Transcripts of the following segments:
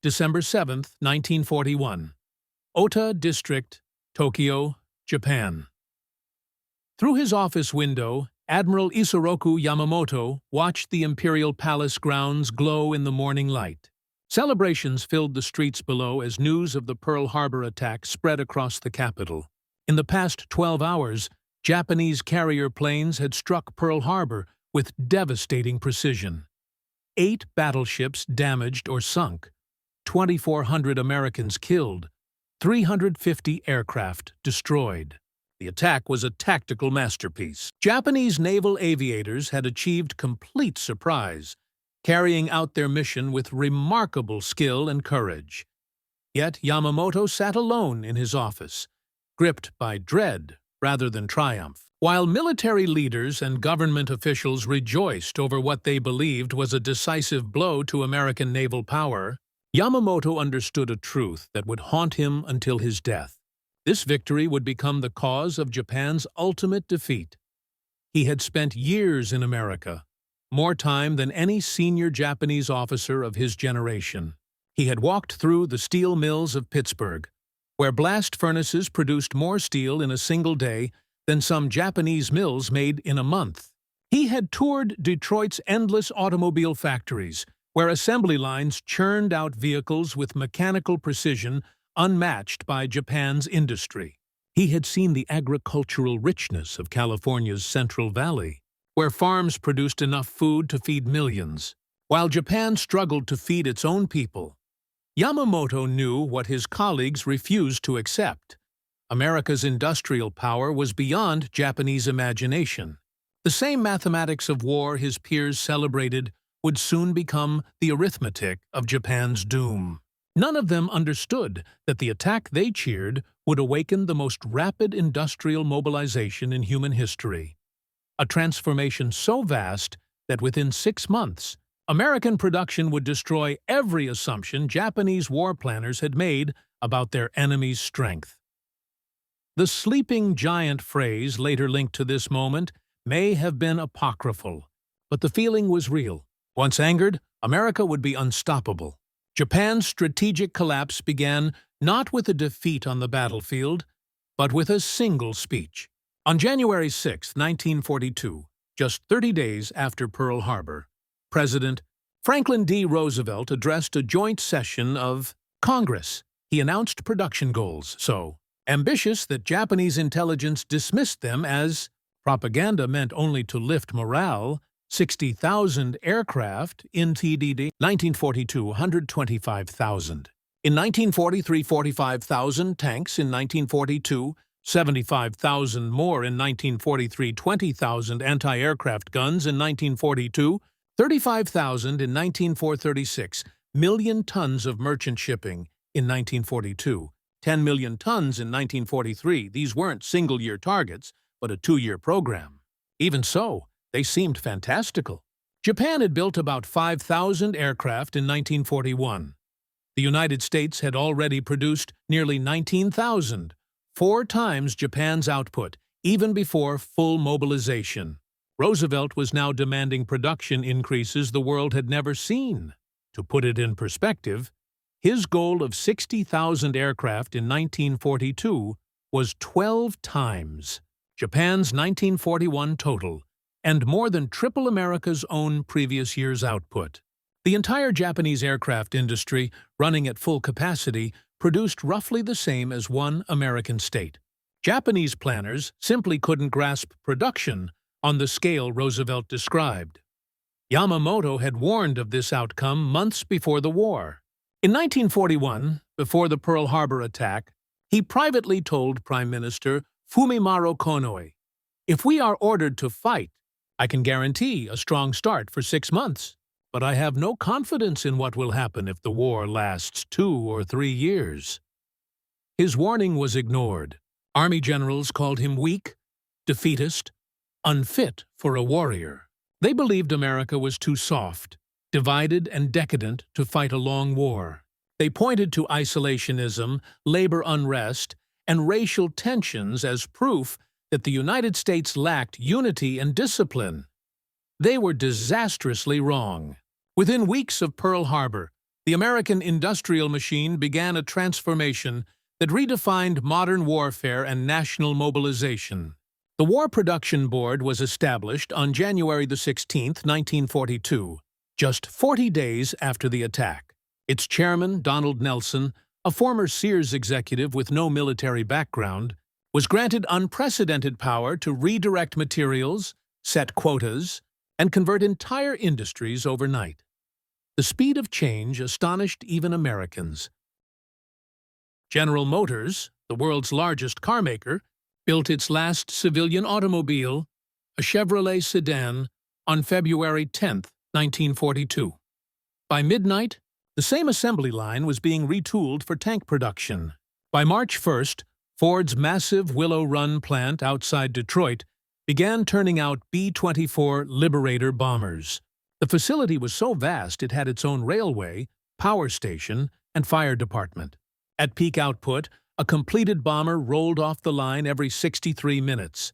December 7, 1941. Ota District, Tokyo, Japan. Through his office window, Admiral Isoroku Yamamoto watched the Imperial Palace grounds glow in the morning light. Celebrations filled the streets below as news of the Pearl Harbor attack spread across the capital. In the past 12 hours, Japanese carrier planes had struck Pearl Harbor with devastating precision. 8 battleships damaged or sunk, 2,400 Americans killed, 350 aircraft destroyed. The attack was a tactical masterpiece. Japanese naval aviators had achieved complete surprise, carrying out their mission with remarkable skill and courage. Yet Yamamoto sat alone in his office, gripped by dread rather than triumph. While military leaders and government officials rejoiced over what they believed was a decisive blow to American naval power, Yamamoto understood a truth that would haunt him until his death. This victory would become the cause of Japan's ultimate defeat. He had spent years in America, more time than any senior Japanese officer of his generation. He had walked through the steel mills of Pittsburgh, where blast furnaces produced more steel in a single day than some Japanese mills made in a month. He had toured Detroit's endless automobile factories, where assembly lines churned out vehicles with mechanical precision unmatched by Japan's industry. He had seen the agricultural richness of California's Central Valley, where farms produced enough food to feed millions, while Japan struggled to feed its own people. Yamamoto knew what his colleagues refused to accept. America's industrial power was beyond Japanese imagination. The same mathematics of war his peers celebrated would soon become the arithmetic of Japan's doom. None of them understood that the attack they cheered would awaken the most rapid industrial mobilization in human history. A transformation so vast that within 6 months, American production would destroy every assumption Japanese war planners had made about their enemy's strength. The sleeping giant phrase later linked to this moment may have been apocryphal, but the feeling was real. Once angered, America would be unstoppable. Japan's strategic collapse began not with a defeat on the battlefield, but with a single speech. On January 6, 1942, just 30 days after Pearl Harbor, President Franklin D. Roosevelt addressed a joint session of Congress. He announced production goals, so ambitious that Japanese intelligence dismissed them as propaganda meant only to lift morale. 60,000 aircraft in TDD. 1942, 125,000. In 1943, 45,000 tanks. In 1942, 75,000 more. In 1943, 20,000 anti-aircraft guns. In 1942, 35,000. In 1936, million tons of merchant shipping. In 1942, 10 million tons. In 1943, these weren't single-year targets, but a 2-year program. Even so, they seemed fantastical. Japan had built about 5,000 aircraft in 1941. The United States had already produced nearly 19,000, 4 times Japan's output, even before full mobilization. Roosevelt was now demanding production increases the world had never seen. To put it in perspective, his goal of 60,000 aircraft in 1942 was 12 times Japan's 1941 total, and more than triple America's own previous year's output. The entire Japanese aircraft industry, running at full capacity, produced roughly the same as one American state. Japanese planners simply couldn't grasp production on the scale Roosevelt described. Yamamoto had warned of this outcome months before the war. In 1941, before the Pearl Harbor attack, he privately told Prime Minister Fumimaro Konoe, "If we are ordered to fight, I can guarantee a strong start for 6 months, but I have no confidence in what will happen if the war lasts 2 or 3 years. His warning was ignored. Army generals called him weak, defeatist, unfit for a warrior. They believed America was too soft, divided and decadent to fight a long war. They pointed to isolationism, labor unrest, and racial tensions as proof that the United States lacked unity and discipline. They were disastrously wrong. Within weeks of Pearl Harbor, the American industrial machine began a transformation that redefined modern warfare and national mobilization. The War Production Board was established on January 16, 1942, just 40 days after the attack. Its chairman, Donald Nelson, a former Sears executive with no military background, was granted unprecedented power to redirect materials, set quotas, and convert entire industries overnight. The speed of change astonished even Americans. General Motors, the world's largest carmaker, built its last civilian automobile, a Chevrolet sedan, on February 10, 1942. By midnight, the same assembly line was being retooled for tank production. By March 1st, Ford's massive Willow Run plant outside Detroit began turning out B-24 Liberator bombers. The facility was so vast it had its own railway, power station, and fire department. At peak output, a completed bomber rolled off the line every 63 minutes.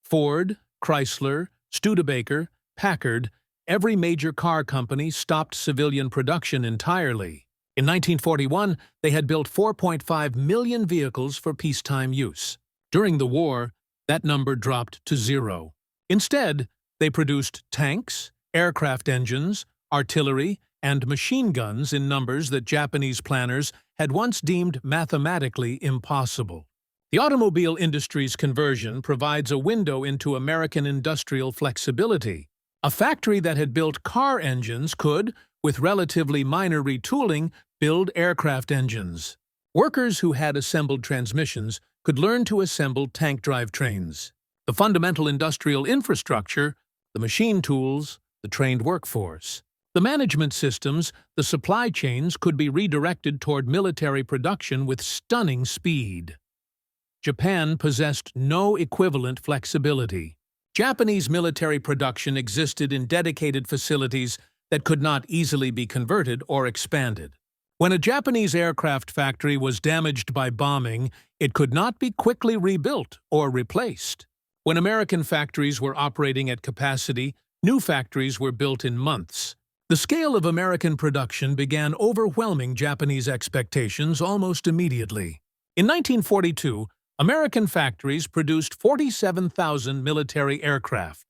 Ford, Chrysler, Studebaker, Packard, every major car company stopped civilian production entirely. In 1941, they had built 4.5 million vehicles for peacetime use. During the war, that number dropped to 0. Instead, they produced tanks, aircraft engines, artillery, and machine guns in numbers that Japanese planners had once deemed mathematically impossible. The automobile industry's conversion provides a window into American industrial flexibility. A factory that had built car engines could, with relatively minor retooling, build aircraft engines. Workers who had assembled transmissions could learn to assemble tank drivetrains. The fundamental industrial infrastructure, the machine tools, the trained workforce. The management systems, the supply chains could be redirected toward military production with stunning speed. Japan possessed no equivalent flexibility. Japanese military production existed in dedicated facilities that could not easily be converted or expanded. When a Japanese aircraft factory was damaged by bombing, it could not be quickly rebuilt or replaced. When American factories were operating at capacity, new factories were built in months. The scale of American production began overwhelming Japanese expectations almost immediately. In 1942, American factories produced 47,000 military aircraft,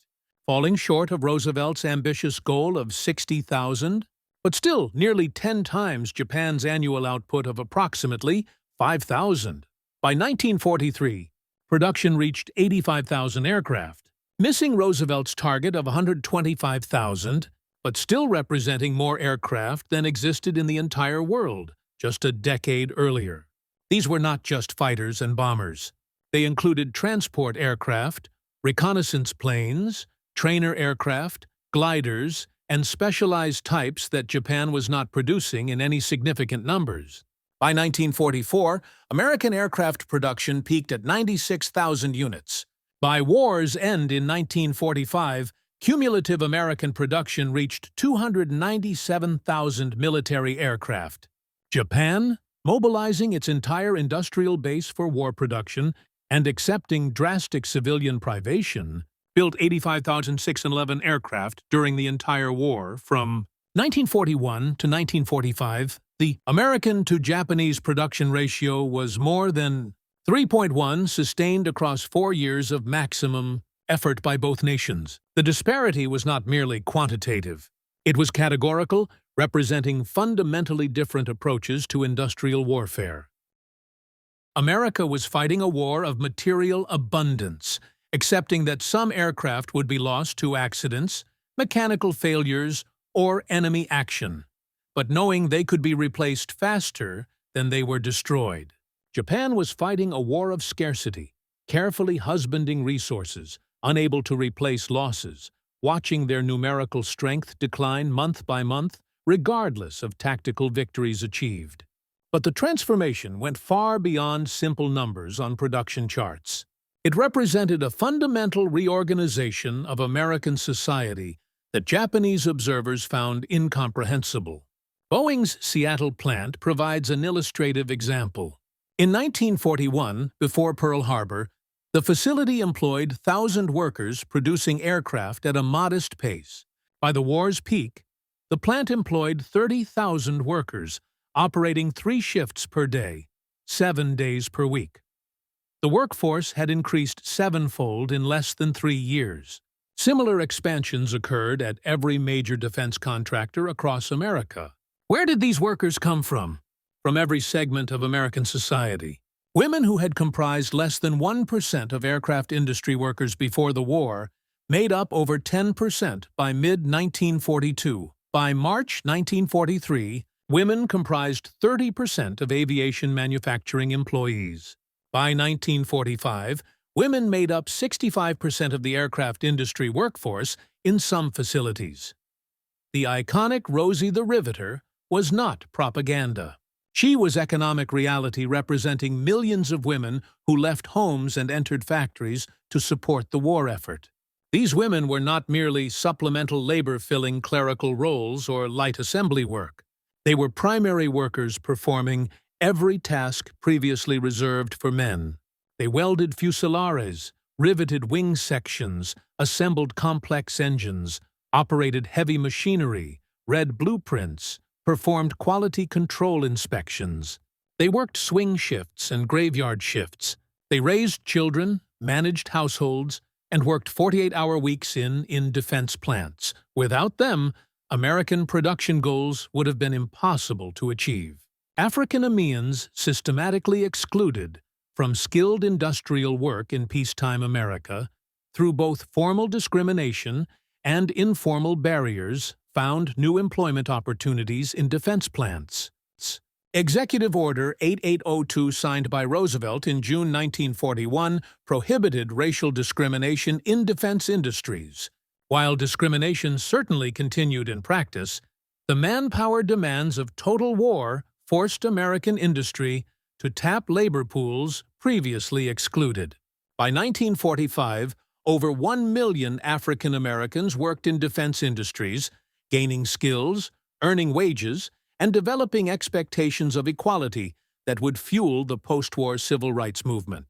falling short of Roosevelt's ambitious goal of 60,000, but still nearly 10 times Japan's annual output of approximately 5,000. By 1943, production reached 85,000 aircraft, missing Roosevelt's target of 125,000, but still representing more aircraft than existed in the entire world just a decade earlier. These were not just fighters and bombers. They included transport aircraft, reconnaissance planes, trainer aircraft, gliders, and specialized types that Japan was not producing in any significant numbers. By 1944, American aircraft production peaked at 96,000 units. By war's end in 1945, cumulative American production reached 297,000 military aircraft. Japan, mobilizing its entire industrial base for war production and accepting drastic civilian privation, built 85,611 aircraft during the entire war. From 1941 to 1945, the American to Japanese production ratio was more than 3.1, sustained across 4 years of maximum effort by both nations. The disparity was not merely quantitative. It was categorical, representing fundamentally different approaches to industrial warfare. America was fighting a war of material abundance, accepting that some aircraft would be lost to accidents, mechanical failures, or enemy action, but knowing they could be replaced faster than they were destroyed. Japan was fighting a war of scarcity, carefully husbanding resources, unable to replace losses, watching their numerical strength decline month by month, regardless of tactical victories achieved. But the transformation went far beyond simple numbers on production charts. It represented a fundamental reorganization of American society that Japanese observers found incomprehensible. Boeing's Seattle plant provides an illustrative example. In 1941, before Pearl Harbor, the facility employed 1,000 workers producing aircraft at a modest pace. By the war's peak, The plant employed 30,000 workers, operating 3 shifts per day, 7 days per week. The workforce had increased 7-fold in less than 3 years. Similar expansions occurred at every major defense contractor across America. Where did these workers come from? From every segment of American society. Women who had comprised less than 1% of aircraft industry workers before the war made up over 10% by mid-1942. By March 1943, women comprised 30% of aviation manufacturing employees. By 1945, women made up 65% of the aircraft industry workforce in some facilities. The iconic Rosie the Riveter was not propaganda. She was economic reality representing millions of women who left homes and entered factories to support the war effort. These women were not merely supplemental labor filling clerical roles or light assembly work. They were primary workers performing every task previously reserved for men. They welded fuselares, riveted wing sections, assembled complex engines, operated heavy machinery, read blueprints, performed quality control inspections. They worked swing shifts and graveyard shifts. They raised children, managed households, and worked 48-hour weeks in defense plants. Without them, American production goals would have been impossible to achieve. African Americans systematically excluded from skilled industrial work in peacetime America through both formal discrimination and informal barriers found new employment opportunities in defense plants. Executive Order 8802 signed by Roosevelt in June 1941 prohibited racial discrimination in defense industries. While discrimination certainly continued in practice, the manpower demands of total war forced American industry to tap labor pools previously excluded. By 1945, over 1 million African Americans worked in defense industries, gaining skills, earning wages, and developing expectations of equality that would fuel the post-war civil rights movement.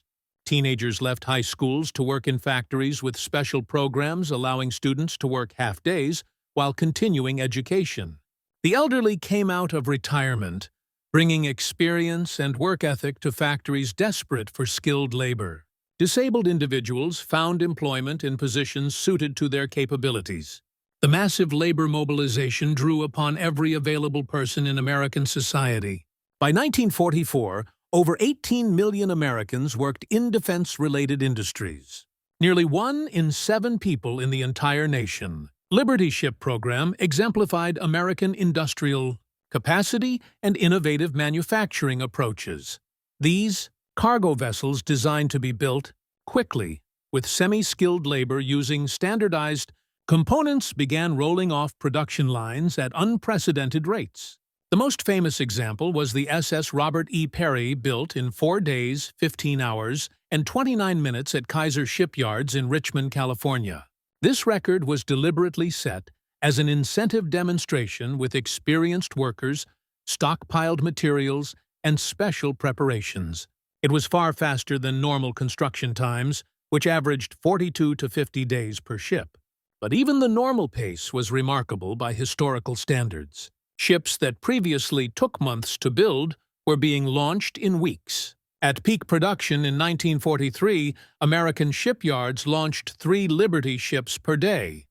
Teenagers left high schools to work in factories with special programs allowing students to work half-days while continuing education. The elderly came out of retirement, bringing experience and work ethic to factories desperate for skilled labor. Disabled individuals found employment in positions suited to their capabilities. The massive labor mobilization drew upon every available person in American society. By 1944, over 18 million Americans worked in defense-related industries. Nearly 1 in 7 people in the entire nation. Liberty Ship program exemplified American industrial capacity and innovative manufacturing approaches. These cargo vessels designed to be built quickly, with semi-skilled labor using standardized components began rolling off production lines at unprecedented rates. The most famous example was the SS Robert E. Peary, built in 4 days, 15 hours, and 29 minutes at Kaiser Shipyards in Richmond, California. This record was deliberately set as an incentive demonstration with experienced workers, stockpiled materials, and special preparations. It was far faster than normal construction times, which averaged 42 to 50 days per ship. But even the normal pace was remarkable by historical standards. Ships that previously took months to build were being launched in weeks. At peak production in 1943, American shipyards launched 3 Liberty ships per day,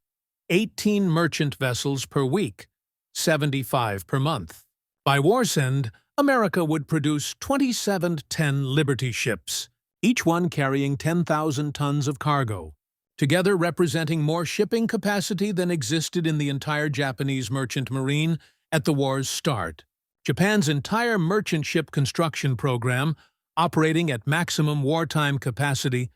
18 merchant vessels per week, 75 per month. By war's end, America would produce 27 10 Liberty ships, each one carrying 10,000 tons of cargo, together representing more shipping capacity than existed in the entire Japanese merchant marine at the war's start. Japan's entire merchant ship construction program, operating at maximum wartime capacity,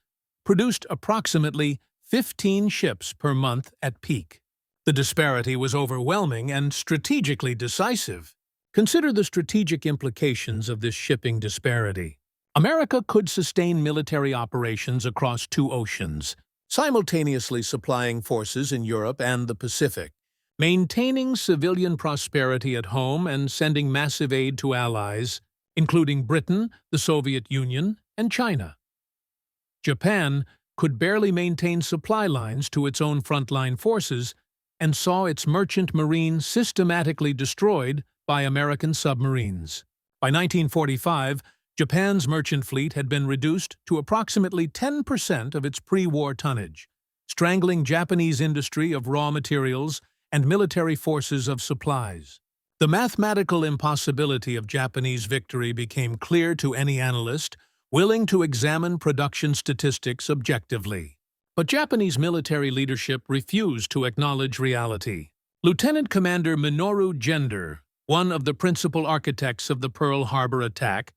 produced approximately 15 ships per month at peak. The disparity was overwhelming and strategically decisive. Consider the strategic implications of this shipping disparity. America could sustain military operations across 2 oceans, simultaneously supplying forces in Europe and the Pacific, maintaining civilian prosperity at home and sending massive aid to allies, including Britain, the Soviet Union, and China. Japan could barely maintain supply lines to its own frontline forces and saw its merchant marine systematically destroyed by American submarines. By 1945, Japan's merchant fleet had been reduced to approximately 10% of its pre-war tonnage, strangling Japanese industry of raw materials and military forces of supplies. The mathematical impossibility of Japanese victory became clear to any analyst willing to examine production statistics objectively. But Japanese military leadership refused to acknowledge reality. Lieutenant Commander Minoru Gender, one of the principal architects of the Pearl Harbor attack,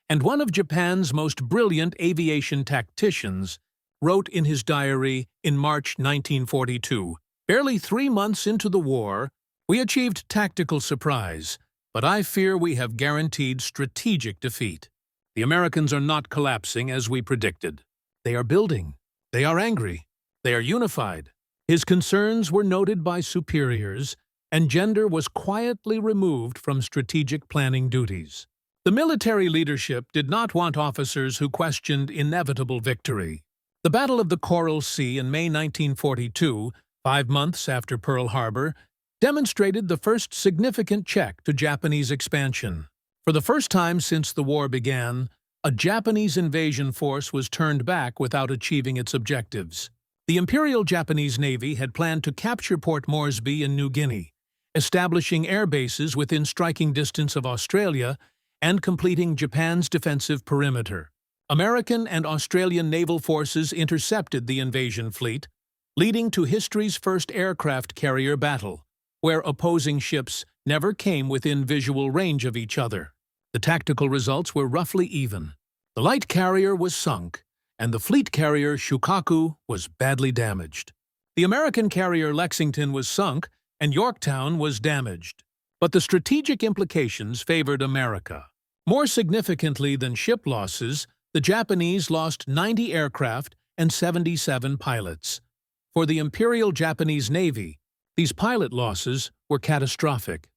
and one of Japan's most brilliant aviation tacticians, wrote in his diary in March 1942, "Barely 3 months into the war, we achieved tactical surprise, but I fear we have guaranteed strategic defeat. The Americans are not collapsing as we predicted. They are building. They are angry. They are unified." His concerns were noted by superiors, and Gender was quietly removed from strategic planning duties. The military leadership did not want officers who questioned inevitable victory. The Battle of the Coral Sea in May 1942, 5 months after Pearl Harbor, demonstrated the first significant check to Japanese expansion. For the first time since the war began, a Japanese invasion force was turned back without achieving its objectives. The Imperial Japanese Navy had planned to capture Port Moresby in New Guinea, establishing air bases within striking distance of Australia and completing Japan's defensive perimeter. American and Australian naval forces intercepted the invasion fleet, leading to history's first aircraft carrier battle, where opposing ships never came within visual range of each other. The tactical results were roughly even. The light carrier was sunk, and the fleet carrier Shukaku was badly damaged. The American carrier Lexington was sunk, and Yorktown was damaged. But the strategic implications favored America. More significantly than ship losses, the Japanese lost 90 aircraft and 77 pilots. For the Imperial Japanese Navy, these pilot losses were catastrophic.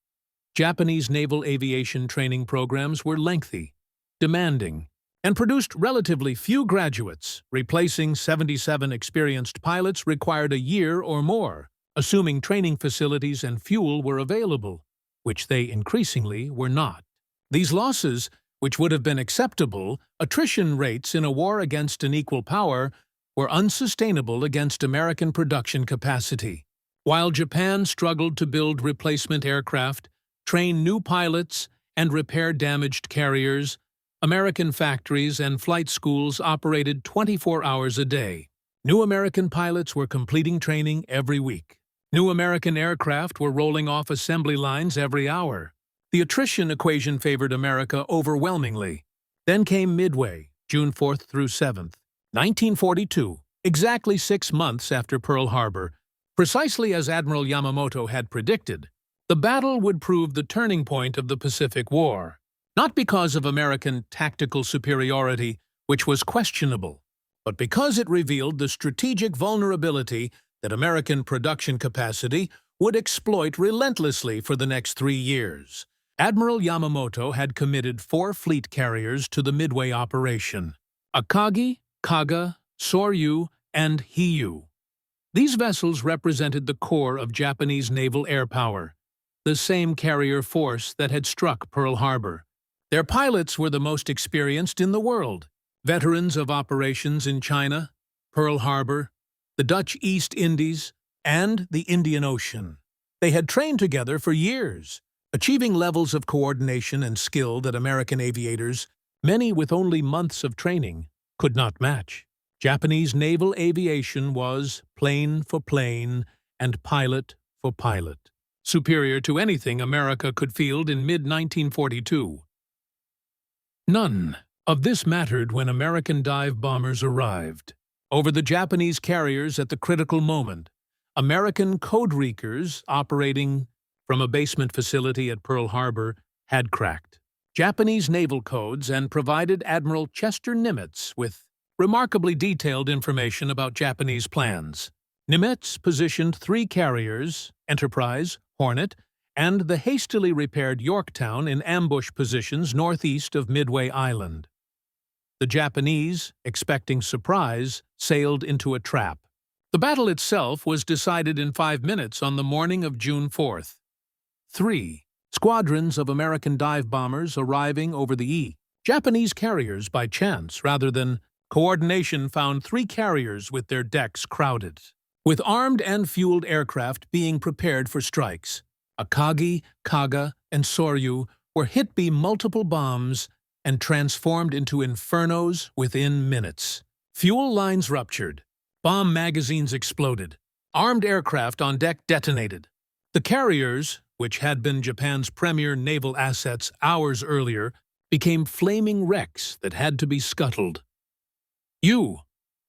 Japanese naval aviation training programs were lengthy, demanding, and produced relatively few graduates. Replacing 77 experienced pilots required a year or more, assuming training facilities and fuel were available, which they increasingly were not. These losses, which would have been acceptable, attrition rates in a war against an equal power, were unsustainable against American production capacity. While Japan struggled to build replacement aircraft, train new pilots, and repair damaged carriers, American factories and flight schools operated 24 hours a day. New American pilots were completing training every week. New American aircraft were rolling off assembly lines every hour. The attrition equation favored America overwhelmingly. Then came Midway, June 4th through 7th, 1942, exactly 6 months after Pearl Harbor. Precisely as Admiral Yamamoto had predicted, the battle would prove the turning point of the Pacific War, not because of American tactical superiority, which was questionable, but because it revealed the strategic vulnerability that American production capacity would exploit relentlessly for the next 3 years. Admiral Yamamoto had committed 4 fleet carriers to the Midway operation: Akagi, Kaga, Soryu, and Hiyu. These vessels represented the core of Japanese naval air power, the same carrier force that had struck Pearl Harbor. Their pilots were the most experienced in the world, veterans of operations in China, Pearl Harbor, the Dutch East Indies, and the Indian Ocean. They had trained together for years, achieving levels of coordination and skill that American aviators, many with only months of training, could not match. Japanese naval aviation was plane for plane and pilot for pilot, superior to anything America could field in mid-1942. None of this mattered when American dive bombers arrived. Over the Japanese carriers at the critical moment, American code reekers operating from a basement facility at Pearl Harbor had cracked Japanese naval codes and provided Admiral Chester Nimitz with remarkably detailed information about Japanese plans. Nimitz positioned 3 carriers, Enterprise, Hornet, and the hastily repaired Yorktown in ambush positions northeast of Midway Island. The Japanese, expecting surprise, sailed into a trap. The battle itself was decided in 5 minutes on the morning of June 4th. 3. Squadrons of American dive bombers arriving over the Japanese carriers by chance rather than coordination found 3 carriers with their decks crowded, with armed and fueled aircraft being prepared for strikes. Akagi, Kaga, and Soryu were hit by multiple bombs and transformed into infernos within minutes. Fuel lines ruptured. Bomb magazines exploded. Armed aircraft on deck detonated. The carriers, which had been Japan's premier naval assets hours earlier, became flaming wrecks that had to be scuttled.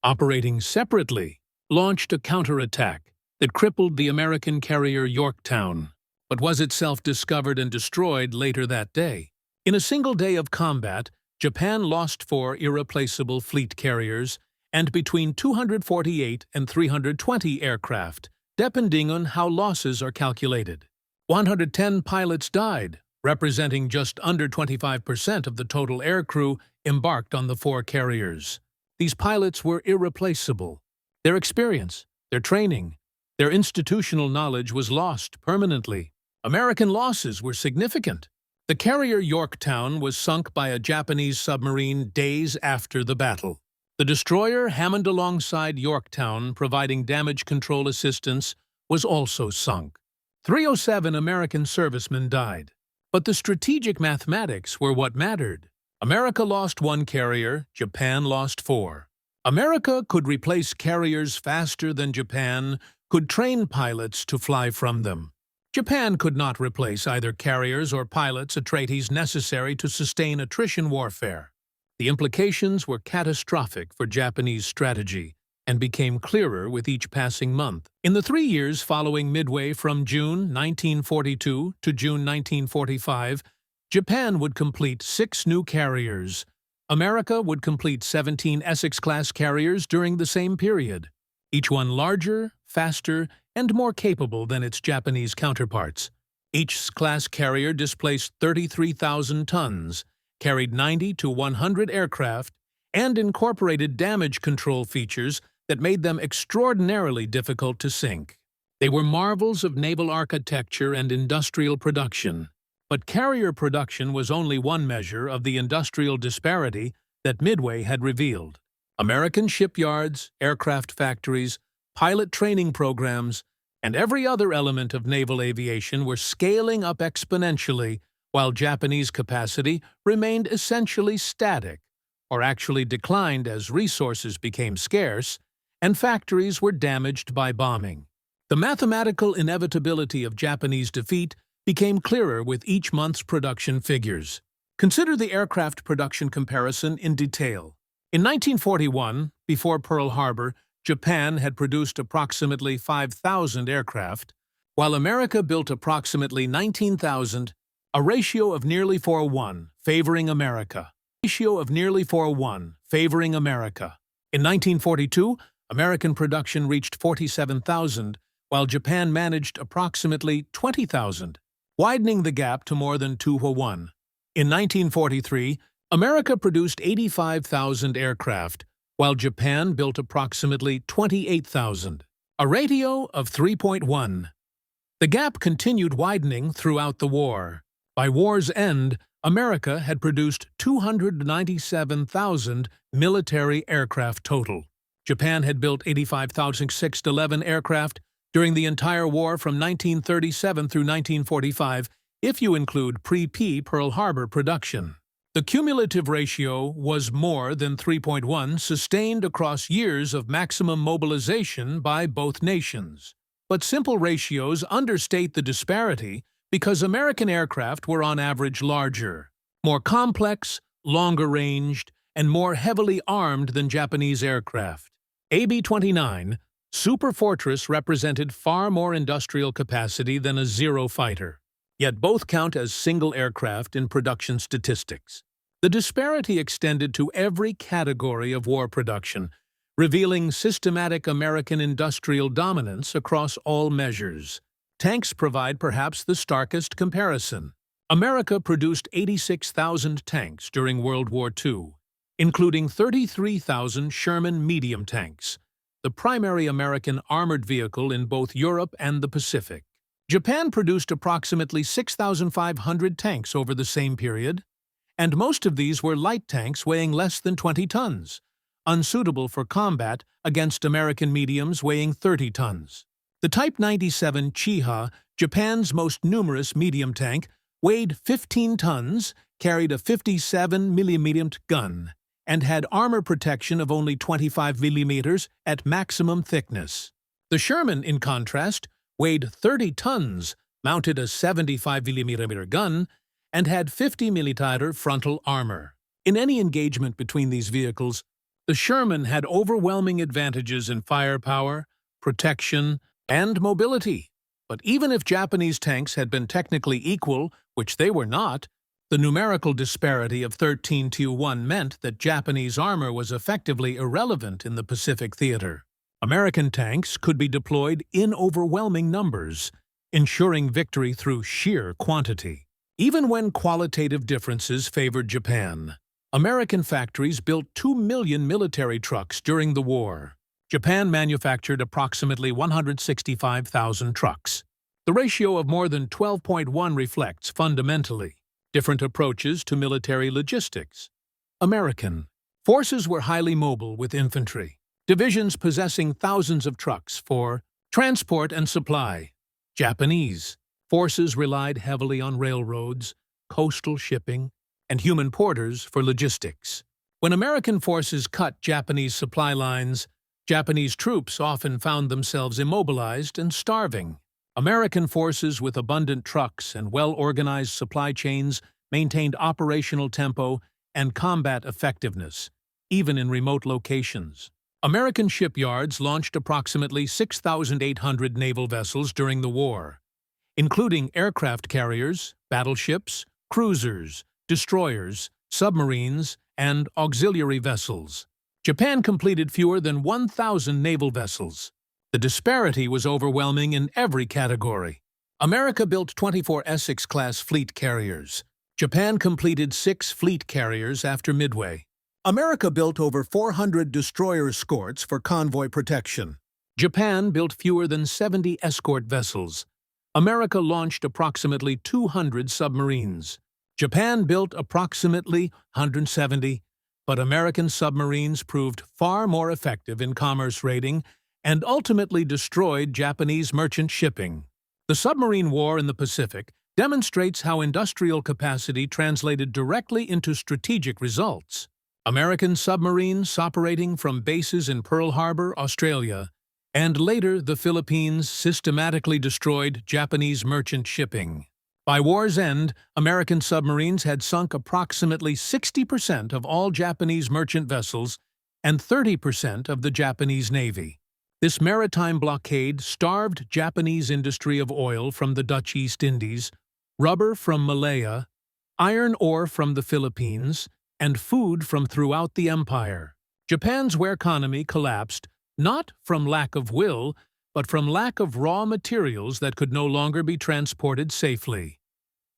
Operating separately, launched a counterattack that crippled the American carrier Yorktown, but was itself discovered and destroyed later that day. In a single day of combat, Japan lost 4 irreplaceable fleet carriers and between 248 and 320 aircraft, depending on how losses are calculated. 110 pilots died, representing just under 25% of the total aircrew embarked on the 4 carriers. These pilots were irreplaceable. Their experience, their training, their institutional knowledge was lost permanently. American losses were significant. The carrier Yorktown was sunk by a Japanese submarine days after the battle. The destroyer Hammond alongside Yorktown, providing damage control assistance, was also sunk. 307 American servicemen died. But the strategic mathematics were what mattered. America lost 1 carrier, Japan lost 4. America could replace carriers faster than Japan could train pilots to fly from them. Japan could not replace either carriers or pilots, a trait necessary to sustain attrition warfare. The implications were catastrophic for Japanese strategy and became clearer with each passing month. In the 3 years following Midway from June 1942 to June 1945, Japan would complete 6 new carriers. America would complete 17 Essex-class carriers during the same period, each one larger, faster, and more capable than its Japanese counterparts. Each class carrier displaced 33,000 tons, carried 90 to 100 aircraft, and incorporated damage control features that made them extraordinarily difficult to sink. They were marvels of naval architecture and industrial production. But carrier production was only one measure of the industrial disparity that Midway had revealed. American shipyards, aircraft factories, pilot training programs, and every other element of naval aviation were scaling up exponentially, while Japanese capacity remained essentially static, or actually declined as resources became scarce and factories were damaged by bombing. The mathematical inevitability of Japanese defeat became clearer with each month's production figures. Consider the aircraft production comparison in detail. In 1941, before Pearl Harbor, Japan had produced approximately 5,000 aircraft, while America built approximately 19,000, a ratio of nearly 4:1, favoring America. In 1942, American production reached 47,000, while Japan managed approximately 20,000, widening the gap to more than 2:1. In 1943, America produced 85,000 aircraft, while Japan built approximately 28,000, a ratio of 3.1. The gap continued widening throughout the war. By war's end, America had produced 297,000 military aircraft total. Japan had built 85,611 aircraft during the entire war from 1937 through 1945, if you include pre-Pearl Harbor production. The cumulative ratio was more than 3.1, sustained across years of maximum mobilization by both nations. But simple ratios understate the disparity because American aircraft were on average larger, more complex, longer-ranged, and more heavily armed than Japanese aircraft. AB-29, Super Fortress represented far more industrial capacity than a Zero fighter, yet both count as single aircraft in production statistics. The disparity extended to every category of war production, revealing systematic American industrial dominance across all measures. Tanks provide perhaps the starkest comparison. America produced 86,000 tanks during World War II, including 33,000 Sherman medium tanks, the primary American armored vehicle in both Europe and the Pacific. Japan produced approximately 6,500 tanks over the same period, and most of these were light tanks weighing less than 20 tons, unsuitable for combat against American mediums weighing 30 tons. The Type 97 Chiha, Japan's most numerous medium tank, weighed 15 tons, carried a 57mm gun, and had armor protection of only 25mm at maximum thickness. The Sherman, in contrast, weighed 30 tons, mounted a 75mm gun, and had 50mm frontal armor. In any engagement between these vehicles, the Sherman had overwhelming advantages in firepower, protection, and mobility. But even if Japanese tanks had been technically equal, which they were not, the numerical disparity of 13-1 meant that Japanese armor was effectively irrelevant in the Pacific theater. American tanks could be deployed in overwhelming numbers, ensuring victory through sheer quantity. Even when qualitative differences favored Japan, American factories built 2 million military trucks during the war. Japan manufactured approximately 165,000 trucks. The ratio of more than 12.1 reflects, fundamentally, different approaches to military logistics. American forces were highly mobile with infantry, divisions possessing thousands of trucks for transport and supply. Japanese forces relied heavily on railroads, coastal shipping, and human porters for logistics. When American forces cut Japanese supply lines, Japanese troops often found themselves immobilized and starving. American forces with abundant trucks and well-organized supply chains maintained operational tempo and combat effectiveness, even in remote locations. American shipyards launched approximately 6,800 naval vessels during the war, including aircraft carriers, battleships, cruisers, destroyers, submarines, and auxiliary vessels. Japan completed fewer than 1,000 naval vessels. The disparity was overwhelming in every category. America built 24 Essex-class fleet carriers. Japan completed 6 fleet carriers after Midway. America built over 400 destroyer escorts for convoy protection. Japan built fewer than 70 escort vessels. America launched approximately 200 submarines. Japan built approximately 170, but American submarines proved far more effective in commerce raiding and ultimately destroyed Japanese merchant shipping. The submarine war in the Pacific demonstrates how industrial capacity translated directly into strategic results. American submarines operating from bases in Pearl Harbor, Australia, and later the Philippines systematically destroyed Japanese merchant shipping. By war's end, American submarines had sunk approximately 60% of all Japanese merchant vessels and 30% of the Japanese Navy. This maritime blockade starved Japanese industry of oil from the Dutch East Indies, rubber from Malaya, iron ore from the Philippines, and food from throughout the empire. Japan's war economy collapsed not from lack of will, but from lack of raw materials that could no longer be transported safely.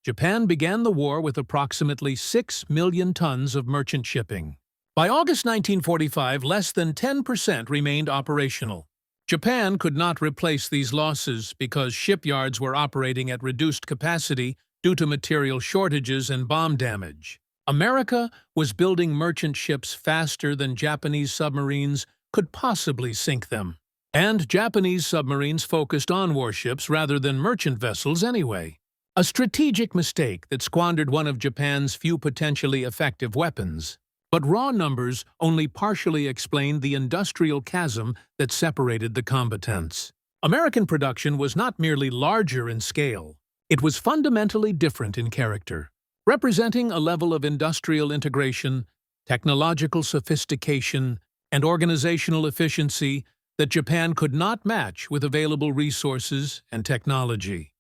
Japan began the war with approximately 6 million tons of merchant shipping. By August 1945, less than 10% remained operational. Japan could not replace these losses because shipyards were operating at reduced capacity due to material shortages and bomb damage. America was building merchant ships faster than Japanese submarines could possibly sink them. And Japanese submarines focused on warships rather than merchant vessels anyway. A strategic mistake that squandered one of Japan's few potentially effective weapons. But raw numbers only partially explained the industrial chasm that separated the combatants. American production was not merely larger in scale, it was fundamentally different in character, representing a level of industrial integration, technological sophistication, and organizational efficiency that Japan could not match with available resources and technology.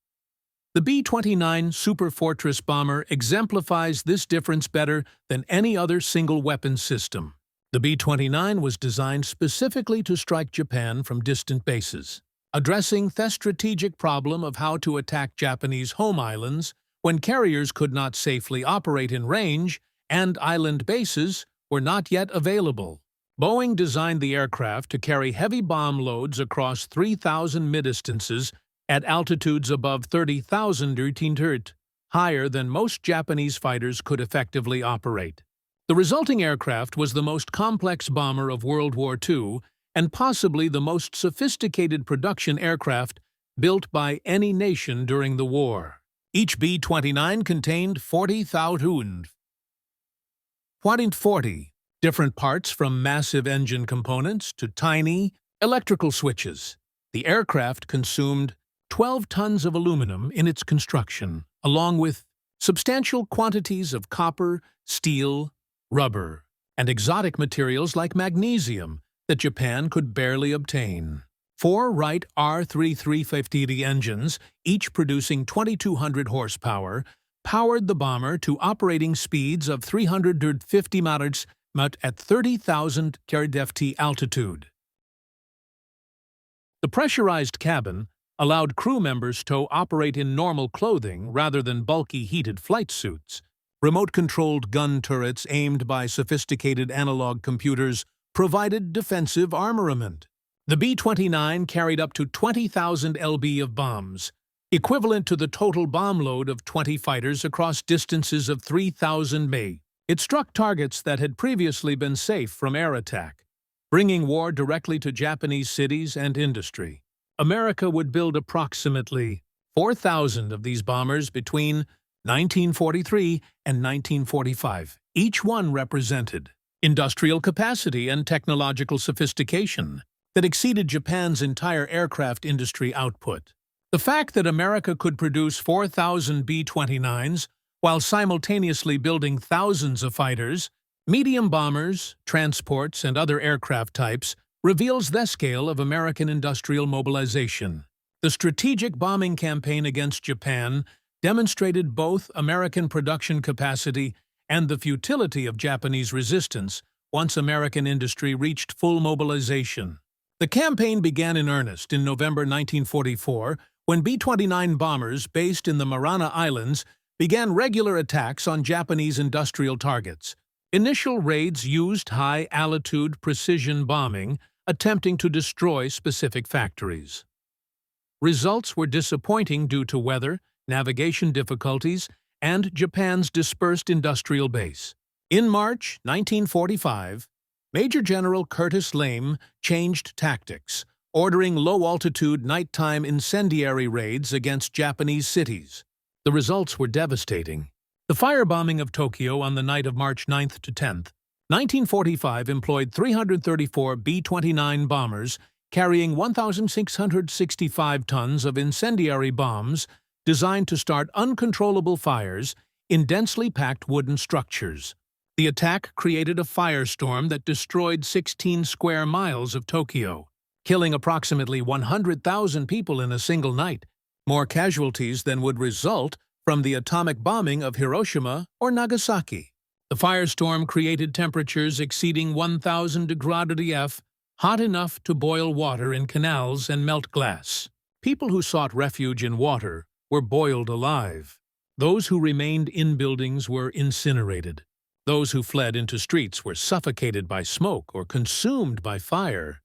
The B-29 Superfortress bomber exemplifies this difference better than any other single-weapon system. The B-29 was designed specifically to strike Japan from distant bases, addressing the strategic problem of how to attack Japanese home islands when carriers could not safely operate in range and island bases were not yet available. Boeing designed the aircraft to carry heavy bomb loads across 3,000 mid-distances at altitudes above 30,000 ft, higher than most Japanese fighters could effectively operate. The resulting aircraft was the most complex bomber of World War II and possibly the most sophisticated production aircraft built by any nation during the war. Each B-29 contained 40,000 different parts, from massive engine components to tiny electrical switches. The aircraft consumed 12 tons of aluminum in its construction, along with substantial quantities of copper, steel, rubber, and exotic materials like magnesium that Japan could barely obtain. 4 Wright R-3350 engines, each producing 2,200 horsepower, powered the bomber to operating speeds of 350 miles at 30,000 ft altitude. The pressurized cabin allowed crew members to operate in normal clothing rather than bulky heated flight suits. Remote-controlled gun turrets aimed by sophisticated analog computers provided defensive armament. The B-29 carried up to 20,000 lb of bombs, equivalent to the total bomb load of 20 fighters across distances of 3,000 mi. It struck targets that had previously been safe from air attack, bringing war directly to Japanese cities and industry. America would build approximately 4,000 of these bombers between 1943 and 1945. Each one represented industrial capacity and technological sophistication that exceeded Japan's entire aircraft industry output. The fact that America could produce 4,000 B-29s while simultaneously building thousands of fighters, medium bombers, transports, and other aircraft types reveals the scale of American industrial mobilization. The strategic bombing campaign against Japan demonstrated both American production capacity and the futility of Japanese resistance once American industry reached full mobilization. The campaign began in earnest in November 1944 when B-29 bombers based in the Marana Islands began regular attacks on Japanese industrial targets. Initial raids used high-altitude precision bombing, attempting to destroy specific factories. Results were disappointing due to weather, navigation difficulties, and Japan's dispersed industrial base. In March 1945, Major General Curtis Lame changed tactics, ordering low-altitude nighttime incendiary raids against Japanese cities. The results were devastating. The firebombing of Tokyo on the night of March 9th to 10th, 1945 employed 334 B-29 bombers carrying 1,665 tons of incendiary bombs designed to start uncontrollable fires in densely packed wooden structures. The attack created a firestorm that destroyed 16 square miles of Tokyo, killing approximately 100,000 people in a single night, more casualties than would result from the atomic bombing of Hiroshima or Nagasaki. The firestorm created temperatures exceeding 1,000 degrees F, hot enough to boil water in canals and melt glass. People who sought refuge in water were boiled alive. Those who remained in buildings were incinerated. Those who fled into streets were suffocated by smoke or consumed by fire.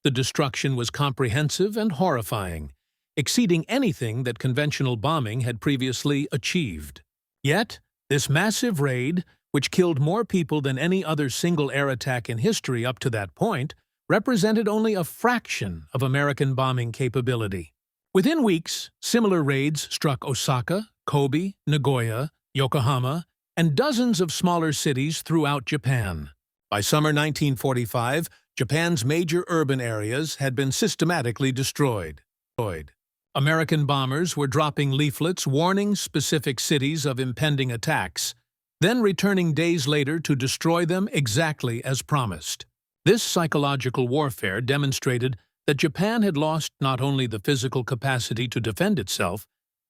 The destruction was comprehensive and horrifying, exceeding anything that conventional bombing had previously achieved. Yet, this massive raid, which killed more people than any other single air attack in history up to that point, represented only a fraction of American bombing capability. Within weeks, similar raids struck Osaka, Kobe, Nagoya, Yokohama, and dozens of smaller cities throughout Japan. By summer 1945, Japan's major urban areas had been systematically destroyed. American bombers were dropping leaflets warning specific cities of impending attacks, then returning days later to destroy them exactly as promised. This psychological warfare demonstrated that Japan had lost not only the physical capacity to defend itself,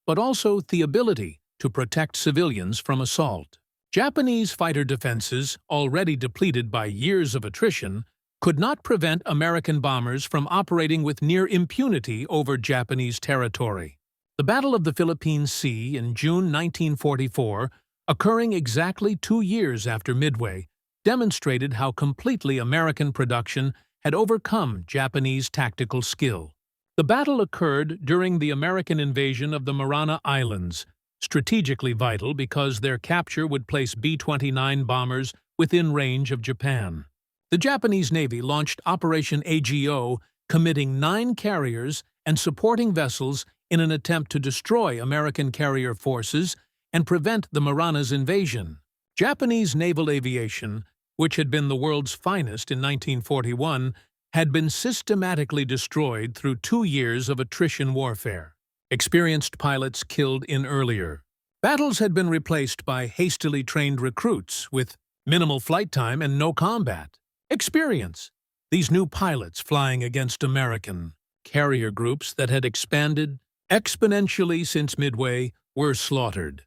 but also the ability to protect civilians from assault. Japanese fighter defenses, already depleted by years of attrition, could not prevent American bombers from operating with near impunity over Japanese territory. The Battle of the Philippine Sea in June 1944, occurring exactly 2 years after Midway, demonstrated how completely American production had overcome Japanese tactical skill. The battle occurred during the American invasion of the Mariana Islands, strategically vital because their capture would place B-29 bombers within range of Japan. The Japanese Navy launched Operation AGO, committing 9 carriers and supporting vessels in an attempt to destroy American carrier forces and prevent the Marianas' invasion. Japanese naval aviation, which had been the world's finest in 1941, had been systematically destroyed through 2 years of attrition warfare. Experienced pilots killed in earlier battles had been replaced by hastily trained recruits with minimal flight time and no combat experience. These new pilots flying against American carrier groups that had expanded exponentially since Midway were slaughtered.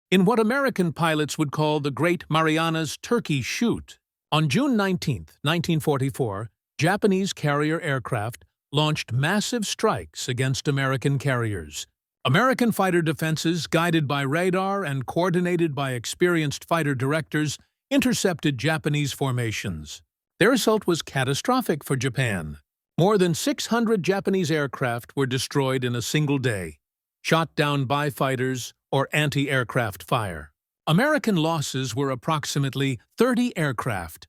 In what American pilots would call the Great Marianas Turkey Shoot, on June 19, 1944, Japanese carrier aircraft launched massive strikes against American carriers. American fighter defenses, guided by radar and coordinated by experienced fighter directors, intercepted Japanese formations. Their assault was catastrophic for Japan. More than 600 Japanese aircraft were destroyed in a single day, shot down by fighters or anti-aircraft fire. American losses were approximately 30 aircraft.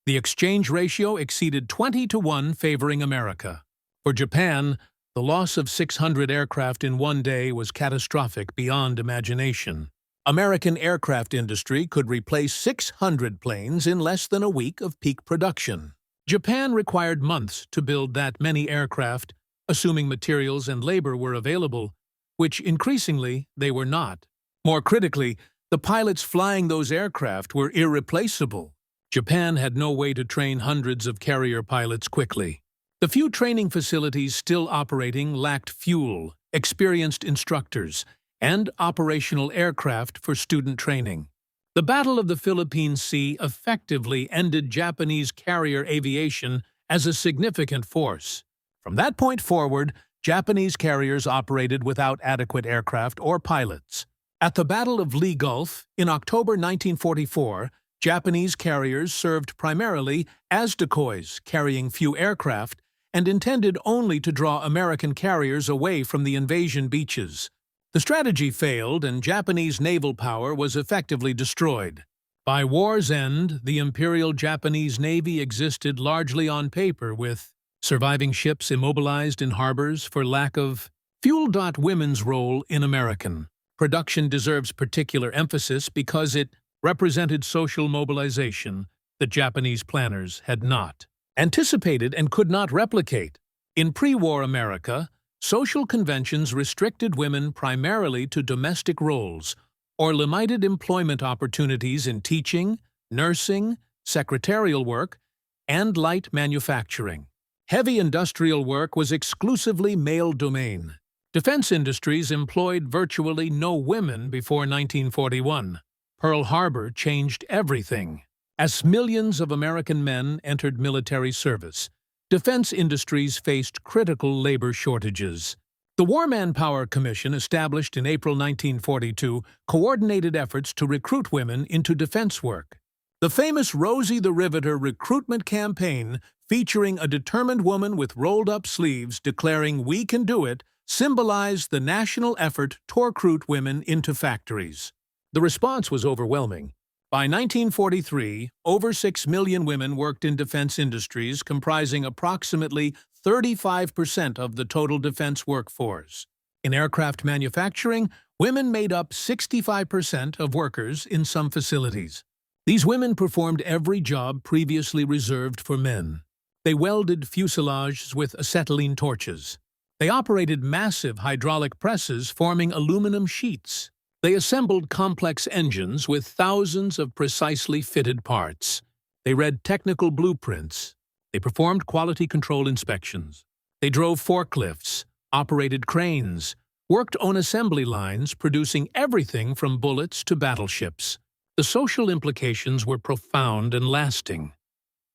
The exchange ratio exceeded 20-1 favoring America. For Japan, the loss of 600 aircraft in one day was catastrophic beyond imagination. American aircraft industry could replace 600 planes in less than a week of peak production. Japan required months to build that many aircraft, assuming materials and labor were available, which increasingly they were not. More critically, the pilots flying those aircraft were irreplaceable. Japan had no way to train hundreds of carrier pilots quickly. The few training facilities still operating lacked fuel, experienced instructors, and operational aircraft for student training. The Battle of the Philippine Sea effectively ended Japanese carrier aviation as a significant force. From that point forward, Japanese carriers operated without adequate aircraft or pilots. At the Battle of Lee Gulf in October 1944, Japanese carriers served primarily as decoys, carrying few aircraft, and intended only to draw American carriers away from the invasion beaches. The strategy failed, and Japanese naval power was effectively destroyed. By war's end, the Imperial Japanese Navy existed largely on paper, with surviving ships immobilized in harbors for lack of fuel. Women's role in American production deserves particular emphasis because it represented social mobilization that Japanese planners had not anticipated and could not replicate. In pre-war America, social conventions restricted women primarily to domestic roles or limited employment opportunities in teaching, nursing, secretarial work, and light manufacturing. Heavy industrial work was exclusively male domain. Defense industries employed virtually no women before 1941. Pearl Harbor changed everything. As millions of American men entered military service, defense industries faced critical labor shortages. The War Manpower Commission, established in April 1942, coordinated efforts to recruit women into defense work. The famous Rosie the Riveter recruitment campaign, featuring a determined woman with rolled-up sleeves declaring "We can do it," symbolized the national effort to recruit women into factories. The response was overwhelming. By 1943, over 6 million women worked in defense industries, comprising approximately 35% of the total defense workforce. In aircraft manufacturing, women made up 65% of workers in some facilities. These women performed every job previously reserved for men. They welded fuselages with acetylene torches. They operated massive hydraulic presses forming aluminum sheets. They assembled complex engines with thousands of precisely fitted parts. They read technical blueprints. They performed quality control inspections. They drove forklifts, operated cranes, worked on assembly lines, producing everything from bullets to battleships. The social implications were profound and lasting.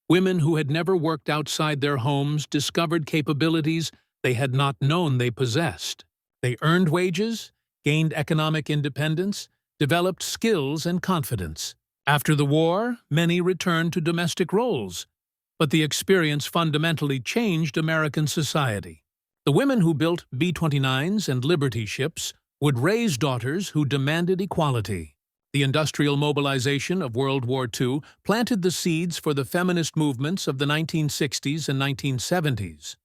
Women who had never worked outside their homes discovered capabilities they had not known they possessed. They earned wages, gained economic independence, developed skills and confidence. After the war, many returned to domestic roles, but the experience fundamentally changed American society. The women who built B-29s and Liberty ships would raise daughters who demanded equality. The industrial mobilization of World War II planted the seeds for the feminist movements of the 1960s and 1970s.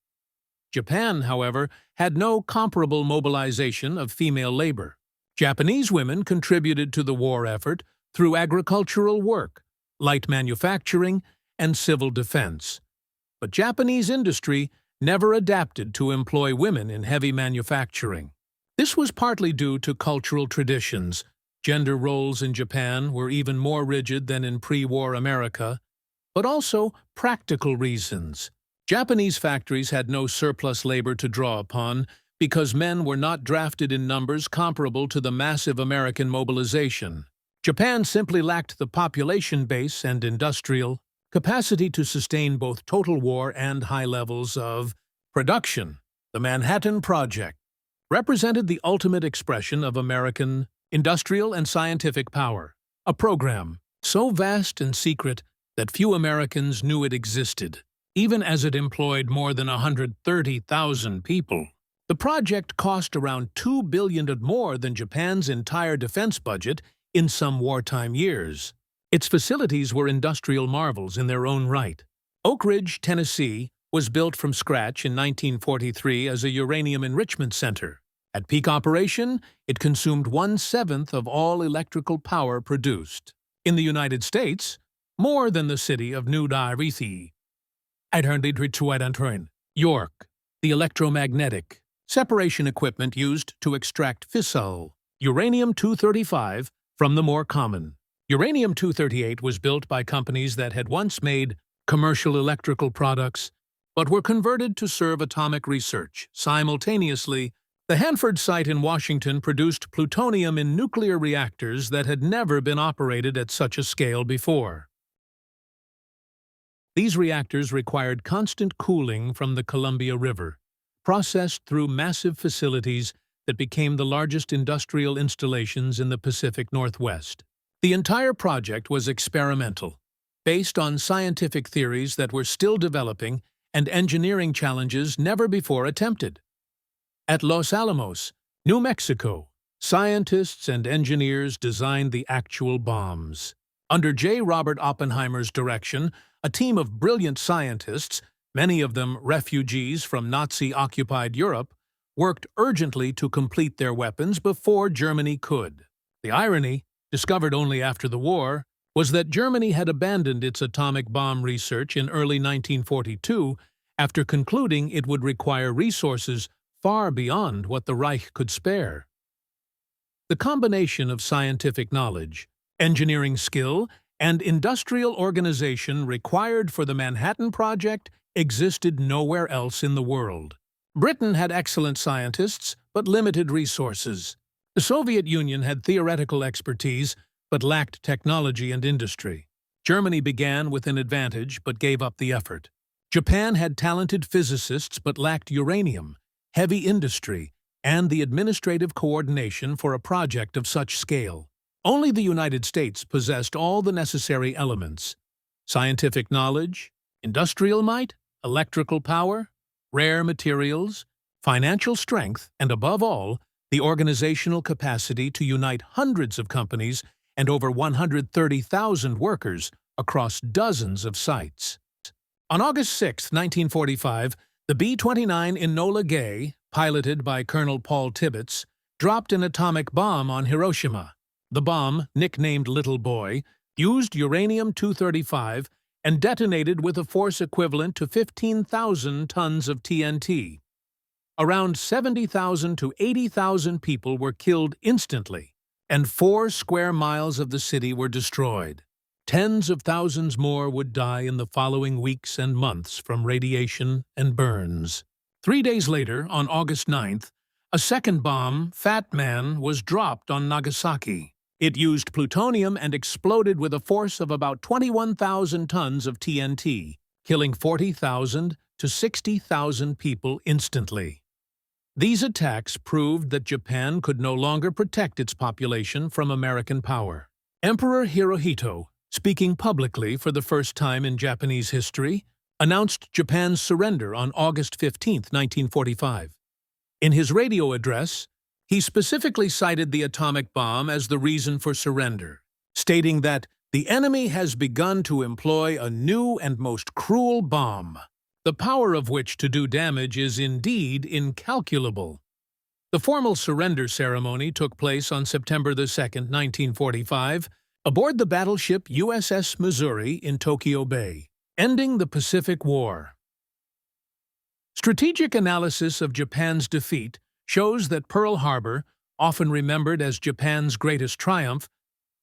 Japan, however, had no comparable mobilization of female labor. Japanese women contributed to the war effort through agricultural work, light manufacturing, and civil defense. But Japanese industry never adapted to employ women in heavy manufacturing. This was partly due to cultural traditions. Gender roles in Japan were even more rigid than in pre-war America, but also practical reasons. Japanese factories had no surplus labor to draw upon because men were not drafted in numbers comparable to the massive American mobilization. Japan simply lacked the population base and industrial capacity to sustain both total war and high levels of production. The Manhattan Project represented the ultimate expression of American industrial and scientific power, a program so vast and secret that few Americans knew it existed, even as it employed more than 130,000 people. The project cost around $2 billion more than Japan's entire defense budget in some wartime years. Its facilities were industrial marvels in their own right. Oak Ridge, Tennessee, was built from scratch in 1943 as a uranium enrichment center. At peak operation, it consumed 1/7 of all electrical power produced. In the United States, more than the city of New York. York, the electromagnetic separation equipment used to extract fissile uranium-235 from the more common uranium-238 was built by companies that had once made commercial electrical products but were converted to serve atomic research. Simultaneously, the Hanford site in Washington produced plutonium in nuclear reactors that had never been operated at such a scale before. These reactors required constant cooling from the Columbia River, processed through massive facilities that became the largest industrial installations in the Pacific Northwest. The entire project was experimental, based on scientific theories that were still developing and engineering challenges never before attempted. At Los Alamos, New Mexico, scientists and engineers designed the actual bombs. Under J. Robert Oppenheimer's direction, a team of brilliant scientists, many of them refugees from Nazi-occupied Europe, worked urgently to complete their weapons before Germany could. The irony, discovered only after the war, was that Germany had abandoned its atomic bomb research in early 1942 after concluding it would require resources far beyond what the Reich could spare. The combination of scientific knowledge, engineering skill, and industrial organization required for the Manhattan Project existed nowhere else in the world. Britain had excellent scientists, but limited resources. The Soviet Union had theoretical expertise, but lacked technology and industry. Germany began with an advantage, but gave up the effort. Japan had talented physicists, but lacked uranium, heavy industry, and the administrative coordination for a project of such scale. Only the United States possessed all the necessary elements: scientific knowledge, industrial might, electrical power, rare materials, financial strength, and above all, the organizational capacity to unite hundreds of companies and over 130,000 workers across dozens of sites. On August 6, 1945, the B-29 Enola Gay, piloted by Colonel Paul Tibbets, dropped an atomic bomb on Hiroshima. The bomb, nicknamed Little Boy, used uranium-235 and detonated with a force equivalent to 15,000 tons of TNT. Around 70,000 to 80,000 people were killed instantly, and 4 square miles of the city were destroyed. Tens of thousands more would die in the following weeks and months from radiation and burns. 3 days later, on August 9th, a second bomb, Fat Man, was dropped on Nagasaki. It used plutonium and exploded with a force of about 21,000 tons of TNT, killing 40,000 to 60,000 people instantly. These attacks proved that Japan could no longer protect its population from American power. Emperor Hirohito, speaking publicly for the first time in Japanese history, announced Japan's surrender on August 15, 1945. In his radio address, he specifically cited the atomic bomb as the reason for surrender, stating that the enemy has begun to employ a new and most cruel bomb, the power of which to do damage is indeed incalculable. The formal surrender ceremony took place on September 2, 1945, aboard the battleship USS Missouri in Tokyo Bay, ending the Pacific War. Strategic analysis of Japan's defeat shows that Pearl Harbor, often remembered as Japan's greatest triumph,